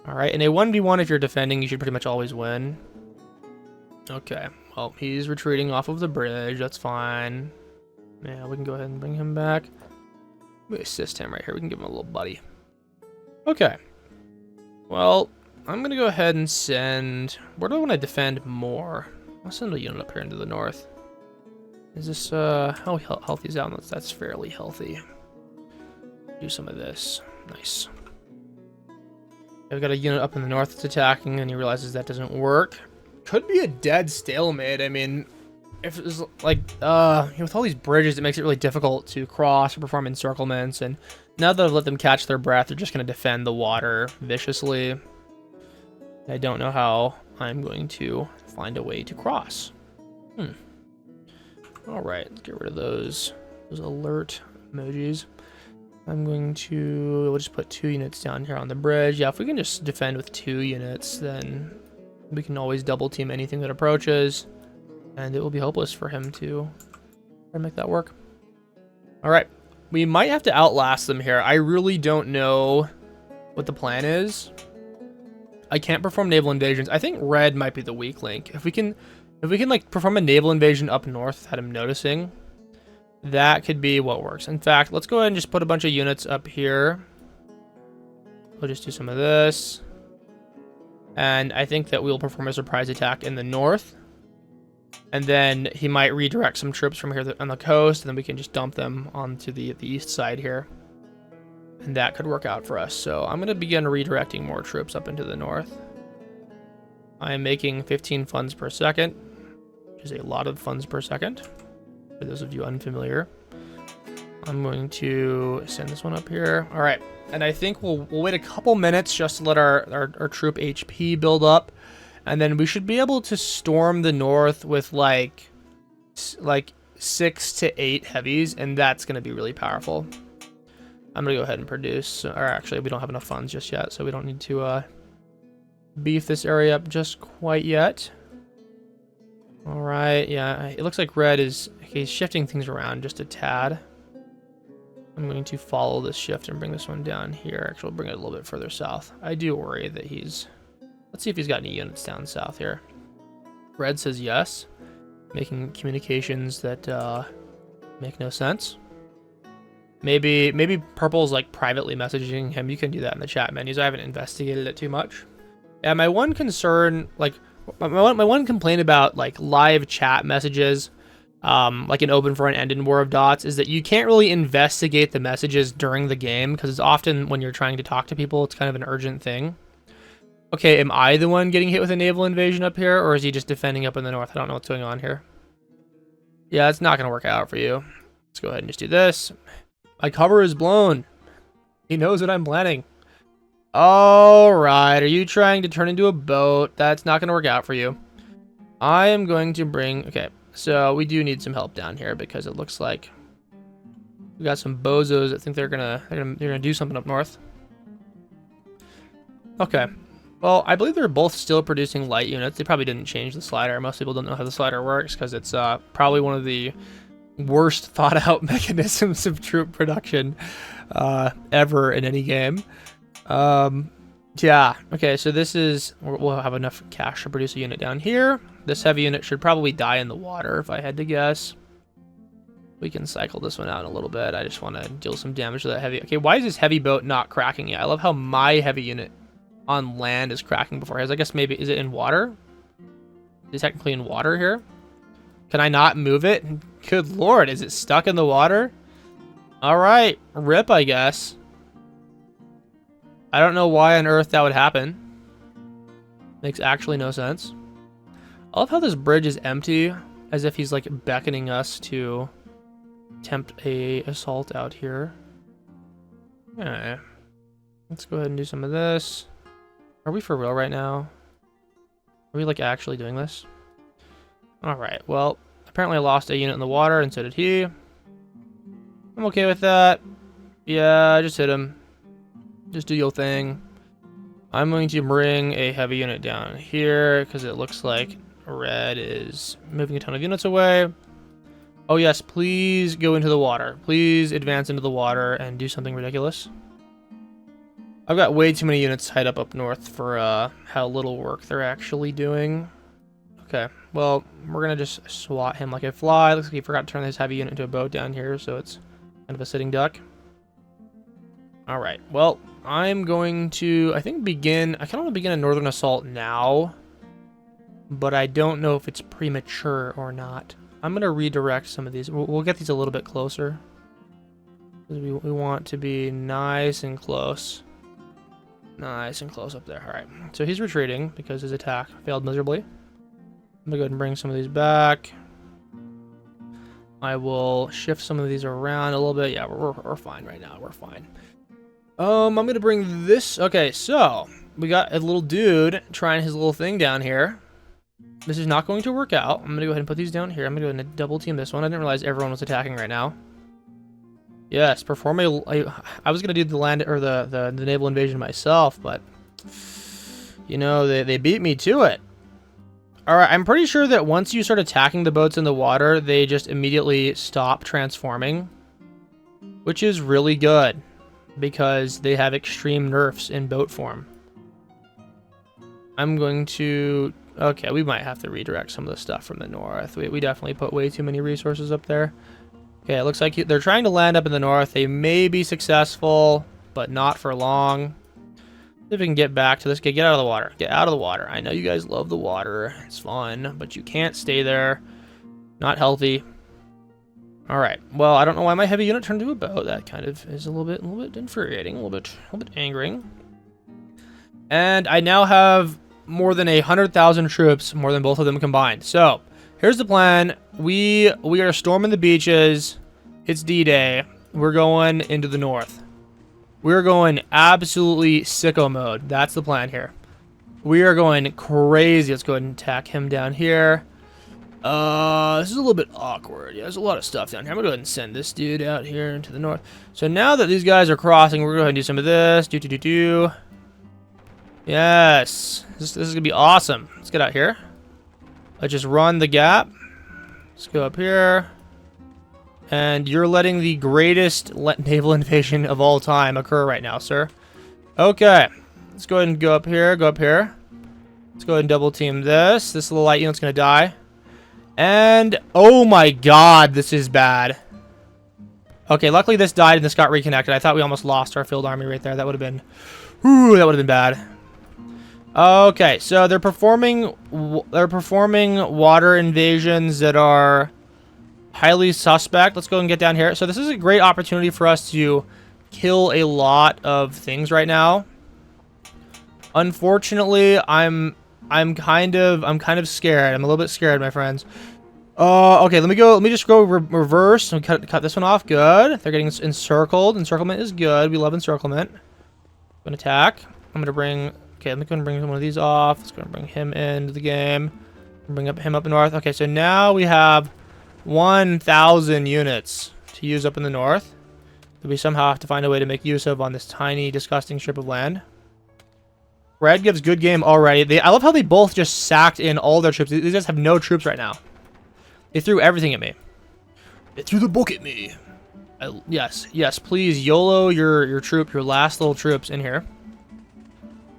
All right, in a 1v1, if you're defending, you should pretty much always win. Okay, well, he's retreating off of the bridge. That's fine. Yeah, we can go ahead and bring him back. We assist him right here. We can give him a little buddy. Okay. Well, I'm going to go ahead and send... Where do I want to defend more? I'll send a unit up here into the north. Is this... How healthy is that? That's fairly healthy. Do some of this. Nice. I've got a unit up in the north that's attacking, and he realizes that doesn't work. Could be a dead stalemate. I mean, if it was like, with all these bridges, it makes it really difficult to cross or perform encirclements. And now that I've let them catch their breath, they're just going to defend the water viciously. I don't know how I'm going to find a way to cross. All right, let's get rid of those alert emojis. We'll just put 2 units down here on the bridge. Yeah, if we can just defend with 2 units, then we can always double team anything that approaches, and it will be hopeless for him to try to make that work. All right, we might have to outlast them here. I really don't know what the plan is. I can't perform naval invasions. I think red might be the weak link. If we can like perform a naval invasion up north without him noticing, that could be what works. In fact, let's go ahead and just put a bunch of units up here. We'll just do some of this. And I think that we'll perform a surprise attack in the north. And then he might redirect some troops from here on the coast, and then we can just dump them onto the east side here. And that could work out for us. So I'm going to begin redirecting more troops up into the north. I am making 15 funds per second, which is a lot of funds per second. For those of you unfamiliar, I'm going to send this one up here. All right, and I think we'll wait a couple minutes just to let our troop HP build up, and then we should be able to storm the north with like 6 to 8 heavies, and that's going to be really powerful. I'm going to go ahead and produce, or actually we don't have enough funds just yet, so we don't need to beef this area up just quite yet. All right, yeah, it looks like red is he's shifting things around just a tad. I'm going to follow this shift and bring this one down here. Actually, we'll bring it a little bit further south. I do worry that he's... Let's see if he's got any units down south here. Red says yes, making communications that make no sense. Maybe purple's like privately messaging him. You can do that in the chat menus. I haven't investigated it too much. Yeah, my one concern, like my one complaint about like live chat messages, like in Open Front and in War of Dots, is that you can't really investigate the messages during the game, because it's often when you're trying to talk to people, it's kind of an urgent thing. Okay, am I the one getting hit with a naval invasion up here, or is he just defending up in the north? I don't know what's going on here. Yeah, it's not going to work out for you. Let's go ahead and just do this. My cover is blown. He knows what I'm planning. All right, are you trying to turn into a boat? That's not going to work out for you. I am going to bring... Okay, so we do need some help down here, because it looks like we got some bozos that think they're gonna do something up north. Okay. Well, I believe they're both still producing light units. They probably didn't change the slider. Most people don't know how the slider works, because it's probably one of the worst thought out mechanisms of troop production ever in any game. Yeah, okay, so this is, we'll have enough cash to produce a unit down here. This heavy unit should probably die in the water, if I had to guess. We can cycle this one out in a little bit. I just want to deal some damage to that heavy. Okay, why is this heavy boat not cracking yet? I love how my heavy unit on land is cracking before his. I guess maybe, is it in water? Is it technically in water here? Can I not move it? Good lord, is it stuck in the water? Alright, rip, I guess. I don't know why on earth that would happen. Makes actually no sense. I love how this bridge is empty, as if he's like beckoning us to attempt a assault out here. Okay. Let's go ahead and do some of this. Are we for real right now? Are we like actually doing this? Alright, well, apparently I lost a unit in the water, and so did he. I'm okay with that. Yeah, just hit him. Just do your thing. I'm going to bring a heavy unit down here, because it looks like red is moving a ton of units away. Oh yes, please go into the water. Please advance into the water and do something ridiculous. I've got way too many units tied up north for how little work they're actually doing. Okay, well, we're going to just swat him like a fly. Looks like he forgot to turn his heavy unit into a boat down here, so it's kind of a sitting duck. Alright, well, I'm going to, I think, begin... I kind of want to begin a northern assault now, but I don't know if it's premature or not. I'm going to redirect some of these. We'll get these a little bit closer. We want to be nice and close. Nice and close up there. Alright, so he's retreating because his attack failed miserably. I'm going to go ahead and bring some of these back. I will shift some of these around a little bit. Yeah, we're fine right now. We're fine. I'm going to bring this... Okay, so we got a little dude trying his little thing down here. This is not going to work out. I'm going to go ahead and put these down here. I'm going to go ahead and double team this one. I didn't realize everyone was attacking right now. Yes, perform a... I was going to do the land or the naval invasion myself, but you know, they beat me to it. Alright, I'm pretty sure that once you start attacking the boats in the water, they just immediately stop transforming, which is really good because they have extreme nerfs in boat form. I'm going to... Okay, we might have to redirect some of the stuff from the north. We definitely put way too many resources up there. Okay, it looks like they're trying to land up in the north. They may be successful, but not for long. See if we can get back to this. Okay, get out of the water. Get out of the water. I know you guys love the water. It's fun, but you can't stay there. Not healthy. All right. Well, I don't know why my heavy unit turned into a boat. That kind of is a little bit infuriating, a little bit angering. And I now have more than 100,000 troops, more than both of them combined. So here's the plan. We are storming the beaches. It's D-Day. We're going into the north. We're going absolutely sicko mode. That's the plan here. We are going crazy. Let's go ahead and attack him down here. This is a little bit awkward. Yeah, there's a lot of stuff down here. I'm gonna go ahead and send this dude out here into the north. So now that these guys are crossing, we're gonna go ahead and do some of this. Yes. This is gonna be awesome. Let's get out here. Let's just run the gap. Let's go up here. And you're letting the greatest naval invasion of all time occur right now, sir. Okay. Let's go ahead and go up here. Go up here. Let's go ahead and double team this. This little light unit's gonna die. And, oh my god, this is bad. Okay, luckily this died and this got reconnected. I thought we almost lost our field army right there. That would have been... Ooh, that would have been bad. Okay, so they're performing water invasions that are highly suspect. Let's go and get down here. So this is a great opportunity for us to kill a lot of things right now. Unfortunately, I'm kind of scared. I'm a little bit scared, my friends. Okay, let me just go reverse and cut this one off. Good. They're getting encircled. Encirclement is good. We love encirclement. I'm gonna attack. I'm gonna bring... Okay, let me go and bring one of these off. Let's go and bring him into the game. Bring him up north. Okay, so now we have 1,000 units to use up in the north that we somehow have to find a way to make use of on this tiny, disgusting strip of land. Red gives good game already. I love how they both just sacked in all their troops. These guys have no troops right now. They threw everything at me. They threw the book at me. Yes, please YOLO your last little troops in here.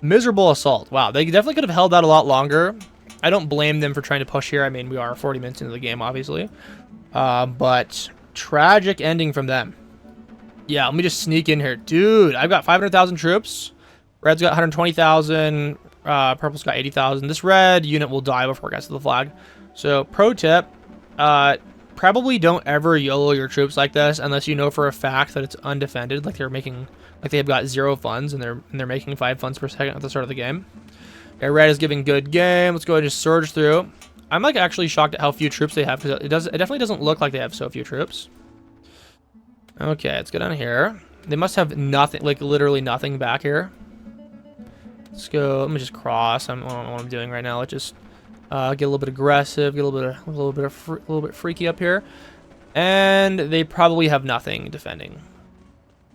Miserable assault. Wow, they definitely could have held out a lot longer. I don't blame them for trying to push here. I mean, we are 40 minutes into the game, obviously. But tragic ending from them. Yeah, let me just sneak in here. Dude, I've got 500,000 troops. Red's got 120,000. Purple's got 80,000. This red unit will die before it gets to the flag. So, pro tip, probably don't ever YOLO your troops like this unless you know for a fact that it's undefended, like they've got 0 funds and they're making 5 funds per second at the start of the game. Okay, red is giving good game. Let's go ahead and just surge through. I'm like actually shocked at how few troops they have because it definitely doesn't look like they have so few troops. Okay, let's go down here. They must have nothing, like literally nothing back here. Let's go. Let me just cross. I don't know what I'm doing right now. Let's just get a little bit aggressive, get a little bit freaky up here, and they probably have nothing defending.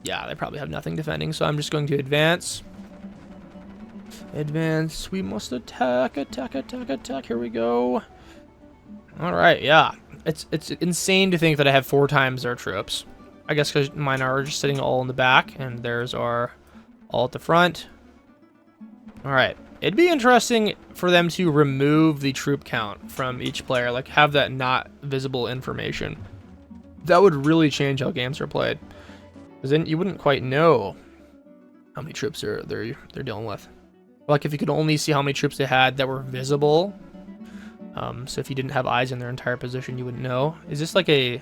Yeah, they probably have nothing defending. So I'm just going to advance. Advance. We must attack, attack, attack, attack. Here we go. All right. Yeah, it's insane to think that I have 4 times their troops. I guess because mine are just sitting all in the back, and theirs are all at the front. All right. It'd be interesting for them to remove the troop count from each player, like have that not visible information. That would really change how games are played, because then you wouldn't quite know how many troops they're dealing with. Like if you could only see how many troops they had that were visible. So if you didn't have eyes in their entire position, you wouldn't know. Is this like a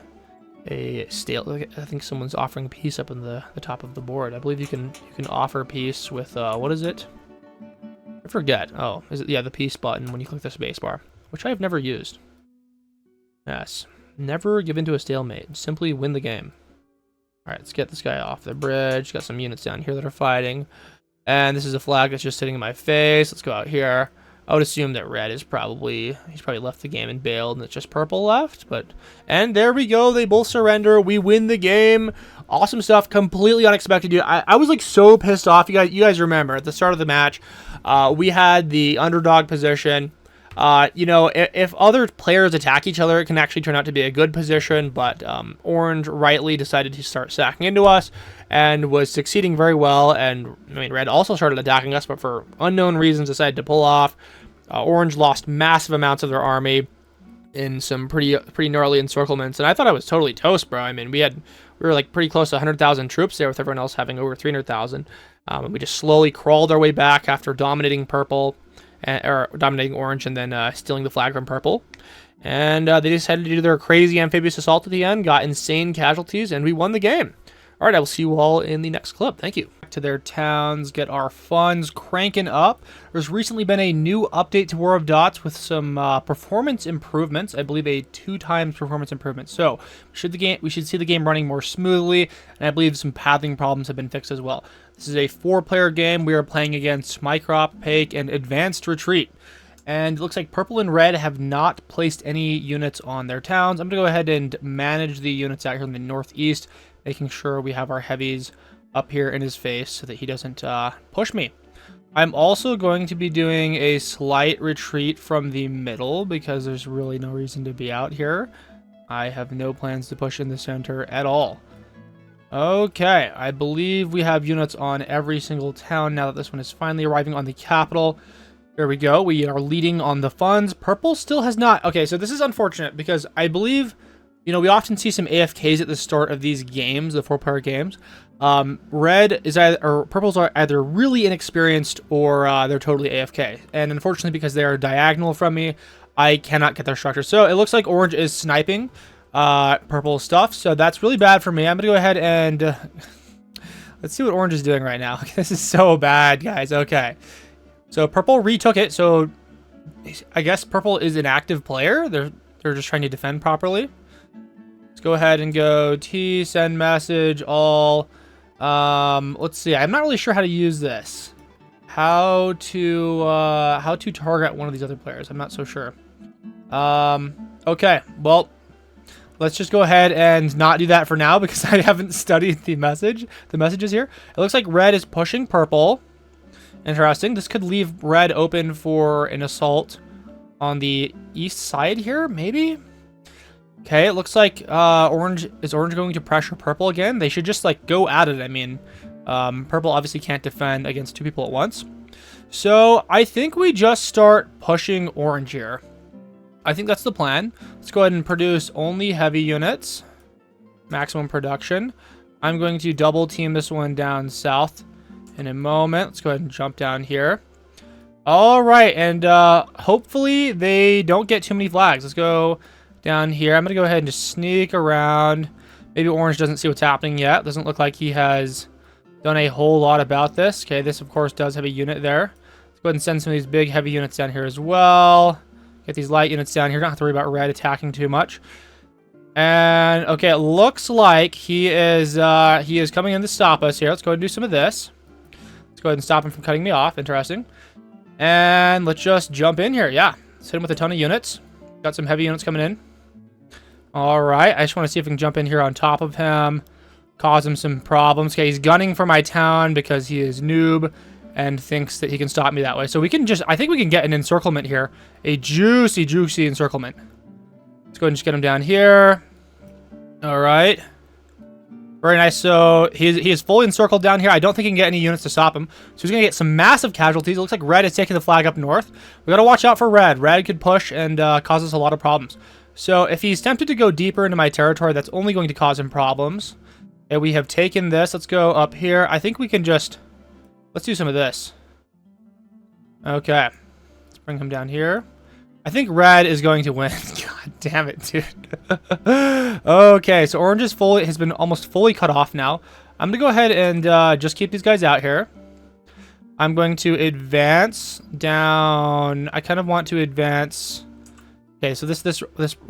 stale? Like, I think someone's offering peace up in the top of the board. I believe you can offer peace with what is it? I forget. Oh, is it? Yeah, the peace button when you click the spacebar, which I've never used. Yes, never give in to a stalemate. Simply win the game. All right, let's get this guy off the bridge. Got some units down here that are fighting, and this is a flag that's just sitting in my face. Let's go out here. I would assume that red is he's probably left the game and bailed, and it's just purple left. And there we go. They both surrender. We win the game. Awesome stuff. Completely unexpected, dude. I was like so pissed off. You guys remember at the start of the match, we had the underdog position. You know, if other players attack each other, it can actually turn out to be a good position. But orange rightly decided to start sacking into us and was succeeding very well. And I mean, red also started attacking us, but for unknown reasons decided to pull off. Orange lost massive amounts of their army in some pretty gnarly encirclements, and I thought I was totally toast, bro. I mean, we were like pretty close to 100,000 troops there, with everyone else having over 300,000. And we just slowly crawled our way back after dominating purple, or dominating orange, and then stealing the flag from purple. And they decided to do their crazy amphibious assault at the end, got insane casualties, and we won the game. All right, I will see you all in the next clip. Thank you. To their towns, get our funds cranking up. There's recently been a new update to War of Dots with some performance improvements. I believe a 2 times performance improvement. So we should see the game running more smoothly, and I believe some pathing problems have been fixed as well. This is a 4-player game. We are playing against Mycrop, Pake, and Advanced Retreat. And it looks like purple and red have not placed any units on their towns. I'm going to go ahead and manage the units out here in the northeast, making sure we have our heavies up here in his face so that he doesn't push me. I'm also going to be doing a slight retreat from the middle because there's really no reason to be out here. I have no plans to push in the center at all. Okay, I believe we have units on every single town now that this one is finally arriving on the capital. There we go. We are leading on the funds. Purple still has not. Okay, so this is unfortunate because I believe, you know, we often see some AFKs at the start of these games, the 4-player games. Purples are either really inexperienced or they're totally AFK. And unfortunately, because they are diagonal from me, I cannot get their structure. So it looks like orange is sniping purple stuff. So that's really bad for me. I'm going to go ahead and let's see what orange is doing right now. This is so bad, guys. Okay. So purple retook it. So I guess purple is an active player. They're just trying to defend properly. Let's go ahead and go T, send message, all. Let's see. I'm not really sure how to use this. How to target one of these other players. I'm not so sure. Okay. Well, let's just go ahead and not do that for now because I haven't studied the messages here. It looks like red is pushing purple. Interesting. This could leave red open for an assault on the east side here, maybe? Okay, it looks like orange going to pressure purple again. They should just like go at it. I mean, purple obviously can't defend against 2 people at once. So I think we just start pushing orange here. I think that's the plan. Let's go ahead and produce only heavy units. Maximum production. I'm going to double team this one down south in a moment. Let's go ahead and jump down here. All right, and hopefully they don't get too many flags. Let's go down here. I'm going to go ahead and just sneak around. Maybe orange doesn't see what's happening yet. Doesn't look like he has done a whole lot about this. Okay, this, of course, does have a unit there. Let's go ahead and send some of these big, heavy units down here as well. Get these light units down here. Don't have to worry about red attacking too much. And, okay, it looks like he is coming in to stop us here. Let's go ahead and do some of this. Let's go ahead and stop him from cutting me off. Interesting. And let's just jump in here. Yeah, let's hit him with a ton of units. Got some heavy units coming in. All right, I just want to see if we can jump in here on top of him, cause him some problems. Okay, he's gunning for my town because he is noob and thinks that he can stop me that way. So we can just, I think we can get an encirclement here. A juicy, juicy encirclement. Let's go ahead and just get him down here. All right. Very nice. So he is fully encircled down here. I don't think he can get any units to stop him. So he's going to get some massive casualties. It looks like red is taking the flag up north. We got to watch out for red. Red could push and cause us a lot of problems. So if he's tempted to go deeper into my territory, that's only going to cause him problems. And we have taken this. Let's go up here. I think we can just... Let's do some of this. Okay. Let's bring him down here. I think red is going to win. God damn it, dude. Okay, so orange is has been almost fully cut off now. I'm going to go ahead and just keep these guys out here. I'm going to advance down. I kind of want to advance. Okay, so this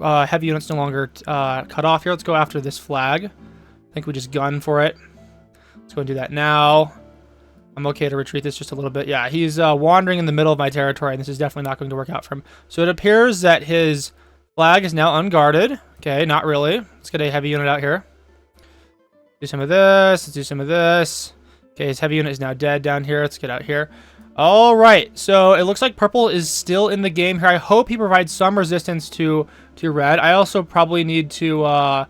heavy unit's no longer cut off here. Let's go after this flag. I think we just gun for it. Let's go and do that now. I'm okay to retreat this just a little bit. Yeah, he's wandering in the middle of my territory, and this is definitely not going to work out for him. So it appears that his flag is now unguarded. Okay, not really. Let's get a heavy unit out here. Do some of this. Let's do some of this. Okay, his heavy unit is now dead down here. Let's get out here. All right, so it looks like purple is still in the game here. I hope he provides some resistance to red. I also probably need to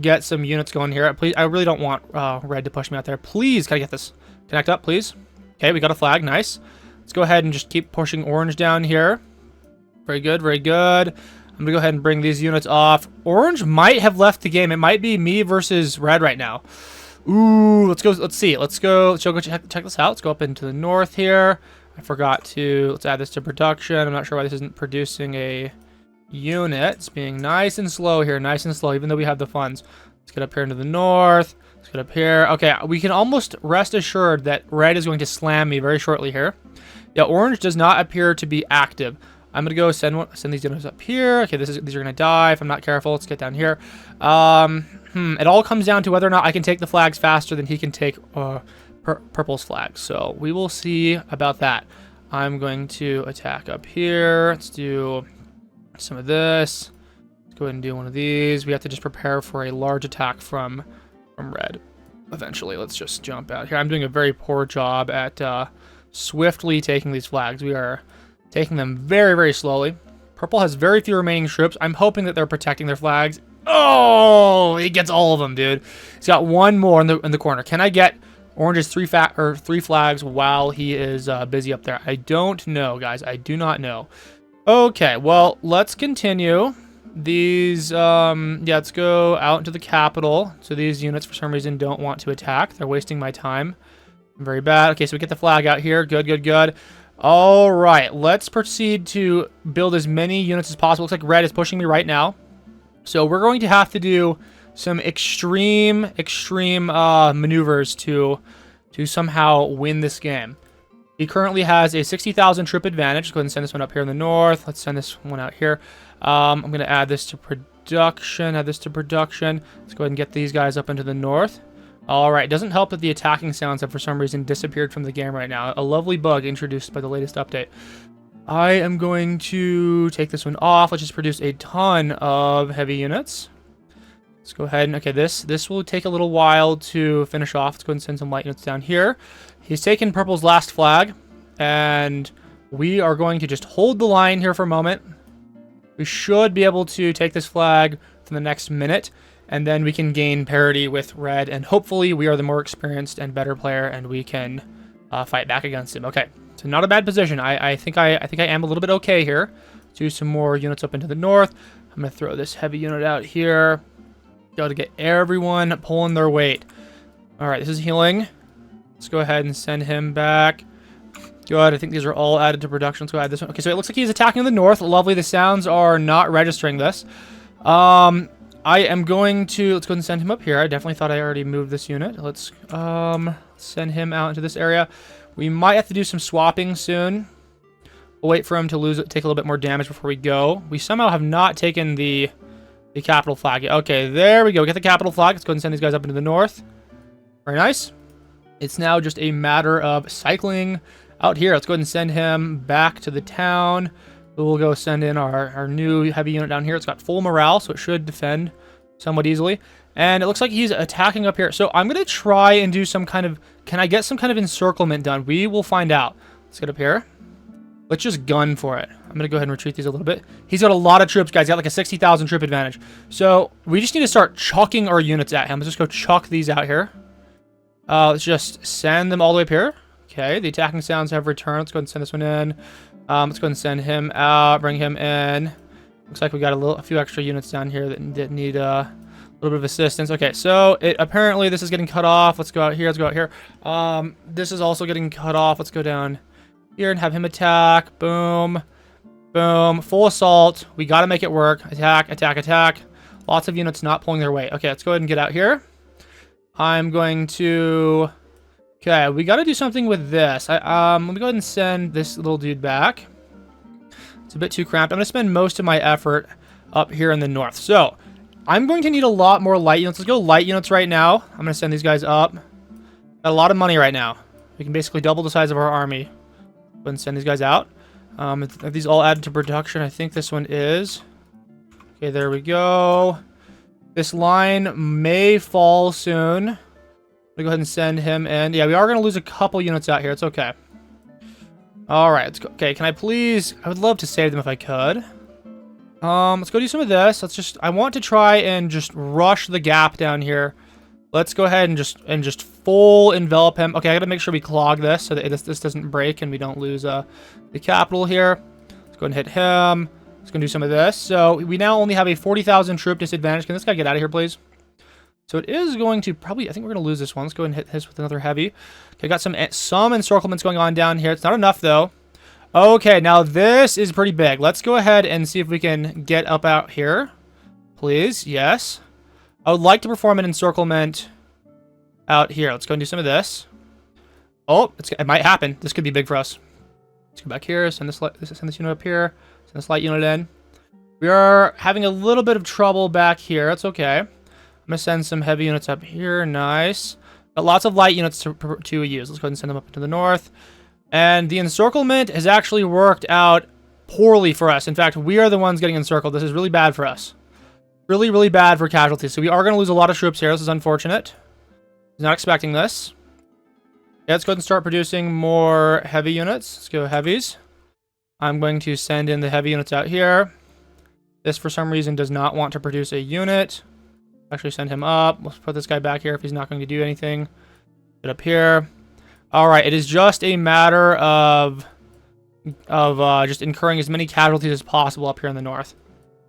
get some units going here. Please, I really don't want red to push me out there. Please, can I get this? Connect up, please. Okay, we got a flag. Nice. Let's go ahead and just keep pushing orange down here. Very good, very good. I'm going to go ahead and bring these units off. Orange might have left the game. It might be me versus red right now. Ooh, let's go. Let's see. Let's go check this out. Let's go up into the north here. I forgot to... Let's add this to production. I'm not sure why this isn't producing a unit. It's being nice and slow here. Nice and slow, even though we have the funds. Let's get up here into the north. Let's get up here. Okay, we can almost rest assured that red is going to slam me very shortly here. Yeah, orange does not appear to be active. I'm gonna go send these units up here. Okay, these are gonna die if I'm not careful. Let's get down here. It all comes down to whether or not I can take the flags faster than he can take purple's flags. So we will see about that. I'm going to attack up here. Let's do some of this. Let's go ahead and do one of these. We have to just prepare for a large attack from red eventually. Let's just jump out here. I'm doing a very poor job at swiftly taking these flags. We are taking them very, very slowly. Purple has very few remaining troops. I'm hoping that they're protecting their flags. Oh, he gets all of them, dude. He's got one more in the corner. Can I get orange's three flags while he is busy up there? I don't know, guys. I do not know. Okay, well, let's continue. These, yeah, let's go out into the capital. So these units, for some reason, don't want to attack. They're wasting my time. Very bad. Okay, so we get the flag out here. Good, good, good. All right, let's proceed to build as many units as possible. Looks like red is pushing me right now. So we're going to have to do some extreme maneuvers to somehow win this game. He currently has a 60,000 troop advantage. Let's go ahead and send this one up here in the north. Let's send this one out here. I'm going to add this to production. Let's go ahead and get these guys up into the north. All right. It doesn't help that the attacking sounds have for some reason disappeared from the game right now. A lovely bug introduced by the latest update. I am going to take this one off. Let's just produce a ton of heavy units. Let's go ahead and, okay, this will take a little while to finish off. Let's go ahead and send some light units down here. He's taken purple's last flag, and we are going to just hold the line here for a moment. We should be able to take this flag for the next minute, and then we can gain parity with red, and hopefully we are the more experienced and better player, and we can fight back against him. Okay, so not a bad position. I think I am a little bit okay here. Let's do some more units up into the north. I'm going to throw this heavy unit out here. Got to get everyone pulling their weight. All right, this is healing. Let's go ahead and send him back. Good. I think these are all added to production. Let's go add this one. Okay, so it looks like he's attacking in the north. Lovely. The sounds are not registering this. I am going to... Let's go ahead and send him up here. I definitely thought I already moved this unit. Let's send him out into this area. We might have to do some swapping soon. We'll wait for him to take a little bit more damage before we go. We somehow have not taken the capital flag yet. Okay, there we go. Get the capital flag. Let's go ahead and send these guys up into the north. Very nice. It's now just a matter of cycling out here. Let's go ahead and send him back to the town. We'll go send in our new heavy unit down here. It's got full morale, so it should defend somewhat easily. And it looks like he's attacking up here. So I'm going to try and do some kind of... Can I get some kind of encirclement done? We will find out. Let's get up here. Let's just gun for it. I'm going to go ahead and retreat these a little bit. He's got a lot of troops, guys. He's got like a 60,000 troop advantage. So we just need to start chucking our units at him. Let's just go chuck these out here. Let's just send them all the way up here. Okay, the attacking sounds have returned. Let's go ahead and send this one in. Let's go ahead and send him out, bring him in. Looks like we got a few extra units down here that need a little bit of assistance. Okay, so apparently this is getting cut off. Let's go out here. Let's go out here. This is also getting cut off. Let's go down here and have him attack. Boom. Boom. Full assault. We got to make it work. Attack, attack, attack. Lots of units not pulling their weight. Okay, let's go ahead and get out here. I'm going to... Okay, we got to do something with this. Let me go ahead and send this little dude back. It's a bit too cramped. I'm going to spend most of my effort up here in the north. So, I'm going to need a lot more light units. Let's go light units right now. I'm going to send these guys up. Got a lot of money right now. We can basically double the size of our army. Go ahead and send these guys out. Are these all added to production? I think this one is. Okay, there we go. This line may fall soon. I'm gonna go ahead and send him in. Yeah, we are gonna lose a couple units out here. It's okay. All right, let's go. Okay, can I please? I would love to save them if I could. Let's go do some of this. I want to try and just rush the gap down here. Let's go ahead and just full envelop him. Okay, I gotta make sure we clog this so that this doesn't break and we don't lose the capital here. Let's go ahead and hit him. Let's go and do some of this. So we now only have a 40,000 troop disadvantage. Can this guy get out of here, please? So it is going to probably... I think we're going to lose this one. Let's go ahead and hit this with another heavy. Okay, got some encirclements going on down here. It's not enough, though. Okay, now this is pretty big. Let's go ahead and see if we can get up out here. Please, yes. I would like to perform an encirclement out here. Let's go and do some of this. Oh, it might happen. This could be big for us. Let's go back here. Send this unit up here. Send this light unit in. We are having a little bit of trouble back here. It's okay. I'm going to send some heavy units up here. Nice. Got lots of light units to use. Let's go ahead and send them up into the north. And the encirclement has actually worked out poorly for us. In fact, we are the ones getting encircled. This is really bad for us. Really, really bad for casualties. So we are going to lose a lot of troops here. This is unfortunate. I was not expecting this. Yeah, let's go ahead and start producing more heavy units. Let's go heavies. I'm going to send in the heavy units out here. This, for some reason, does not want to produce a unit. Actually, send him up. Let's put this guy back here if he's not going to do anything. Get up here. All right, it is just a matter of just incurring as many casualties as possible up here in the north.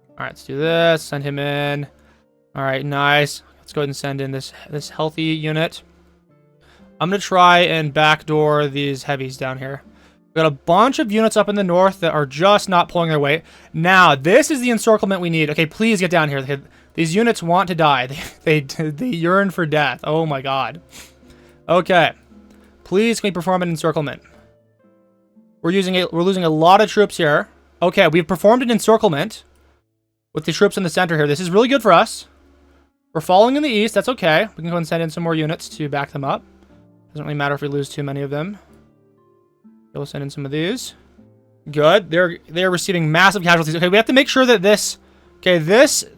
All right, let's do this. Send him in. All right, nice. Let's go ahead and send in this healthy unit. I'm going to try and backdoor these heavies down here. We've got a bunch of units up in the north that are just not pulling their weight. Now, this is the encirclement we need. Okay, please get down here. These units want to die. They yearn for death. Oh my god. Okay. Please, can we perform an encirclement? We're losing a lot of troops here. Okay, we've performed an encirclement with the troops in the center here. This is really good for us. We're falling in the east. That's okay. We can go and send in some more units to back them up. Doesn't really matter if we lose too many of them. We'll send in some of these. Good. They're receiving massive casualties. Okay, we have to make sure that this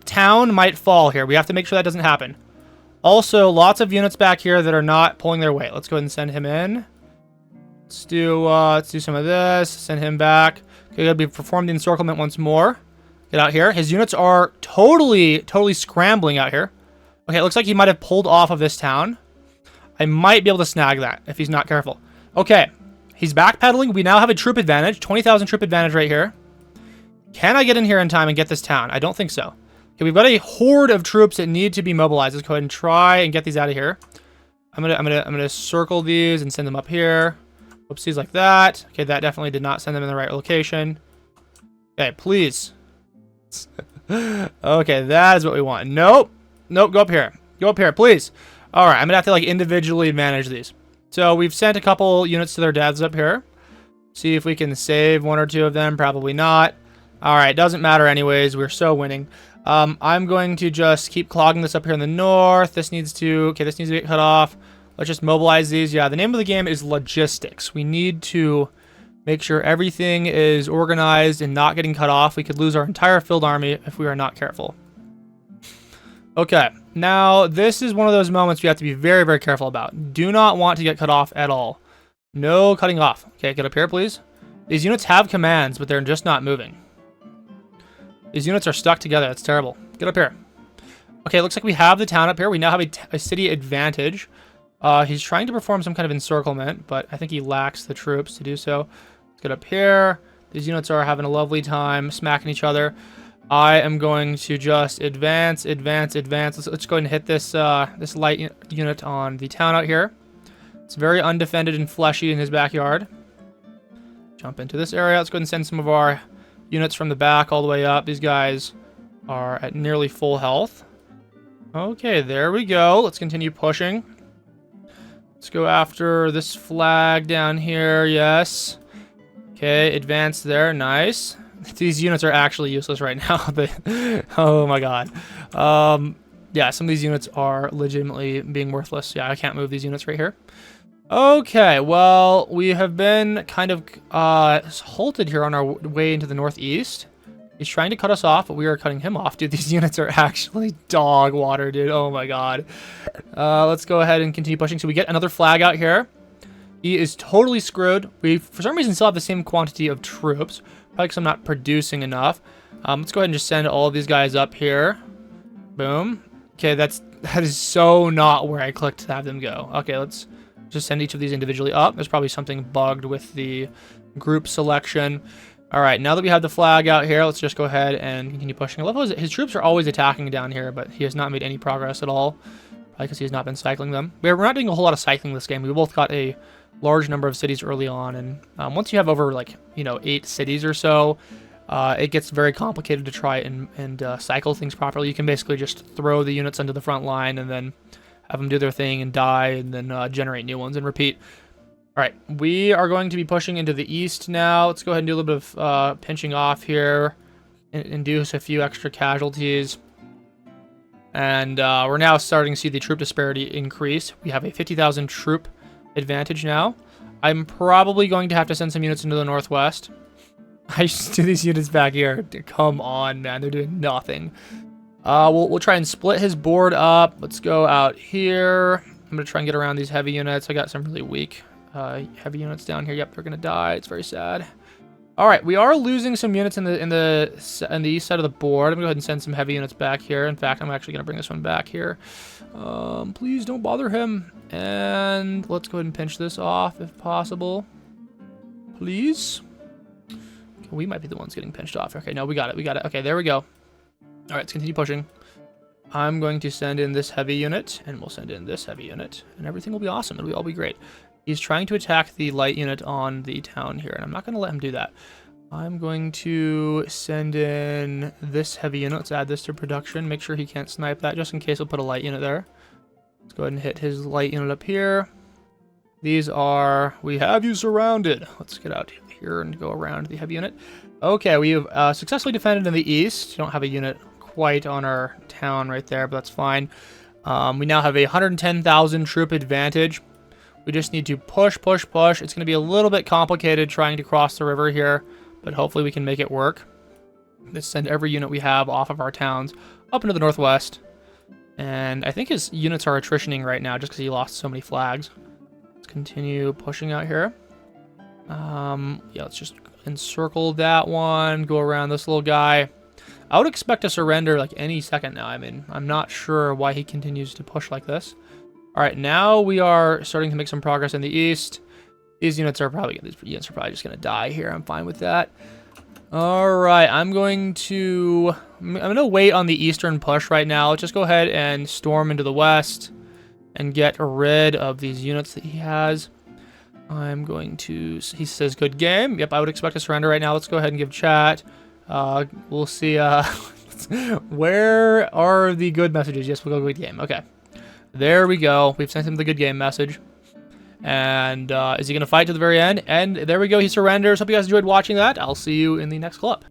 town might fall here. We have to make sure that doesn't happen. Also, lots of units back here that are not pulling their weight. Let's go ahead and send him in. Let's do some of this. Send him back. Okay, gotta be perform the encirclement once more. Get out here. His units are totally scrambling out here. Okay, it looks like he might have pulled off of this town. I might be able to snag that if he's not careful. Okay, he's backpedaling. We now have a troop advantage. 20,000 troop advantage right here. Can I get in here in time and get this town? I don't think so. Okay, we've got a horde of troops that need to be mobilized. Let's go ahead and try and get these out of here. I'm gonna circle these and send them up here. Whoopsies, like that. Okay, that definitely did not send them in the right location. Okay, please. Okay, that is what we want. Nope. Nope, go up here. Go up here, please. All right, I'm gonna have to like individually manage these. So we've sent a couple units to their dads up here. See if we can save one or two of them. Probably not. All right, doesn't matter anyways. We're so winning. I'm going to just keep clogging this up here in the north. This needs to get cut off. Let's just mobilize these. Yeah, the name of the game is logistics. We need to make sure everything is organized and not getting cut off. We could lose our entire field army if we are not careful. Okay, now this is one of those moments we have to be very, very careful about. Do not want to get cut off at all. No cutting off. Okay, get up here, please. These units have commands, but they're just not moving. These units are stuck together. That's terrible. Get up here. Okay, looks like we have the town up here. We now have a city advantage. He's trying to perform some kind of encirclement, but I think he lacks the troops to do so. Let's get up here. These units are having a lovely time smacking each other. I am going to just advance. Let's go ahead and hit this this light unit on the town out here. It's very undefended and fleshy in his backyard. Jump into this area. Let's go ahead and send some of our units from the back all the way up. These guys are at nearly full health. Okay, there we go. Let's continue pushing. Let's go after this flag down here. Yes. Okay, advance there. Nice. These units are actually useless right now. Oh my god. Yeah, some of these units are legitimately being worthless. Yeah, I can't move these units right here. Okay, well, we have been kind of halted here on our way into the northeast. He's trying to cut us off, but we are cutting him off. Dude, these units are actually dog water, dude. Oh my god. Let's go ahead and continue pushing. So we get another flag out here. He is totally screwed. We, for some reason, still have the same quantity of troops. Probably because I'm not producing enough. Let's go ahead and just send all of these guys up here. Boom. Okay, that is so not where I clicked to have them go. Okay, let's just send each of these individually up. There's probably something bugged with the group selection. All right, now that we have the flag out here, let's just go ahead and continue pushing. I love how his troops are always attacking down here, but he has not made any progress at all. Probably because he has not been cycling them. We're not doing a whole lot of cycling this game. We both got a large number of cities early on, and once you have over, like, 8 cities or so, it gets very complicated to try and cycle things properly. You can basically just throw the units into the front line and then have them do their thing and die, and then generate new ones and repeat. All right, we are going to be pushing into the east now. Let's go ahead and do a little bit of pinching off here and induce a few extra casualties. And we're now starting to see the troop disparity increase. We have a 50,000 troop advantage now. I'm probably going to have to send some units into the northwest. I just do these units back here. Come on, man. They're doing nothing. We'll try and split his board up. Let's go out here. I'm going to try and get around these heavy units. I got some really weak heavy units down here. Yep, they're going to die. It's very sad. All right, we are losing some units in the east side of the board. I'm going to go ahead and send some heavy units back here. In fact, I'm actually going to bring this one back here. Please don't bother him. And let's go ahead and pinch this off if possible. Please. Okay, we might be the ones getting pinched off. Okay, no, we got it. Okay, there we go. All right, let's continue pushing. I'm going to send in this heavy unit, and we'll send in this heavy unit, and everything will be awesome. It'll all be great. He's trying to attack the light unit on the town here, and I'm not going to let him do that. I'm going to send in this heavy unit. Let's add this to production. Make sure he can't snipe that, just in case we'll put a light unit there. Let's go ahead and hit his light unit up here. These are... We have you surrounded. Let's get out here and go around the heavy unit. Okay, we have successfully defended in the east. Don't have a unit quite on our town right there, but that's fine. We now have a 110,000 troop advantage. We just need to push. It's going to be a little bit complicated trying to cross the river here, but hopefully we can make it work. Let's send every unit we have off of our towns up into the northwest. And I think his units are attritioning right now just because he lost so many flags. Let's continue pushing out here. Yeah, let's just encircle that one, go around this little guy. I would expect to surrender like any second now. I mean, I'm not sure why he continues to push like this. All right, now we are starting to make some progress in the east. These units are probably just going to die here. I'm fine with that. All right, I'm going to wait on the eastern push right now. Let's just go ahead and storm into the west. and get rid of these units that he has. I'm going to, he says good game. Yep, I would expect a surrender right now. Let's go ahead and give chat. We'll see, where are the good messages? Yes, we'll go good game. Okay, there we go. We've sent him the good game message. And is he going to fight to the very end? And there we go. He surrenders. Hope you guys enjoyed watching that. I'll see you in the next clip.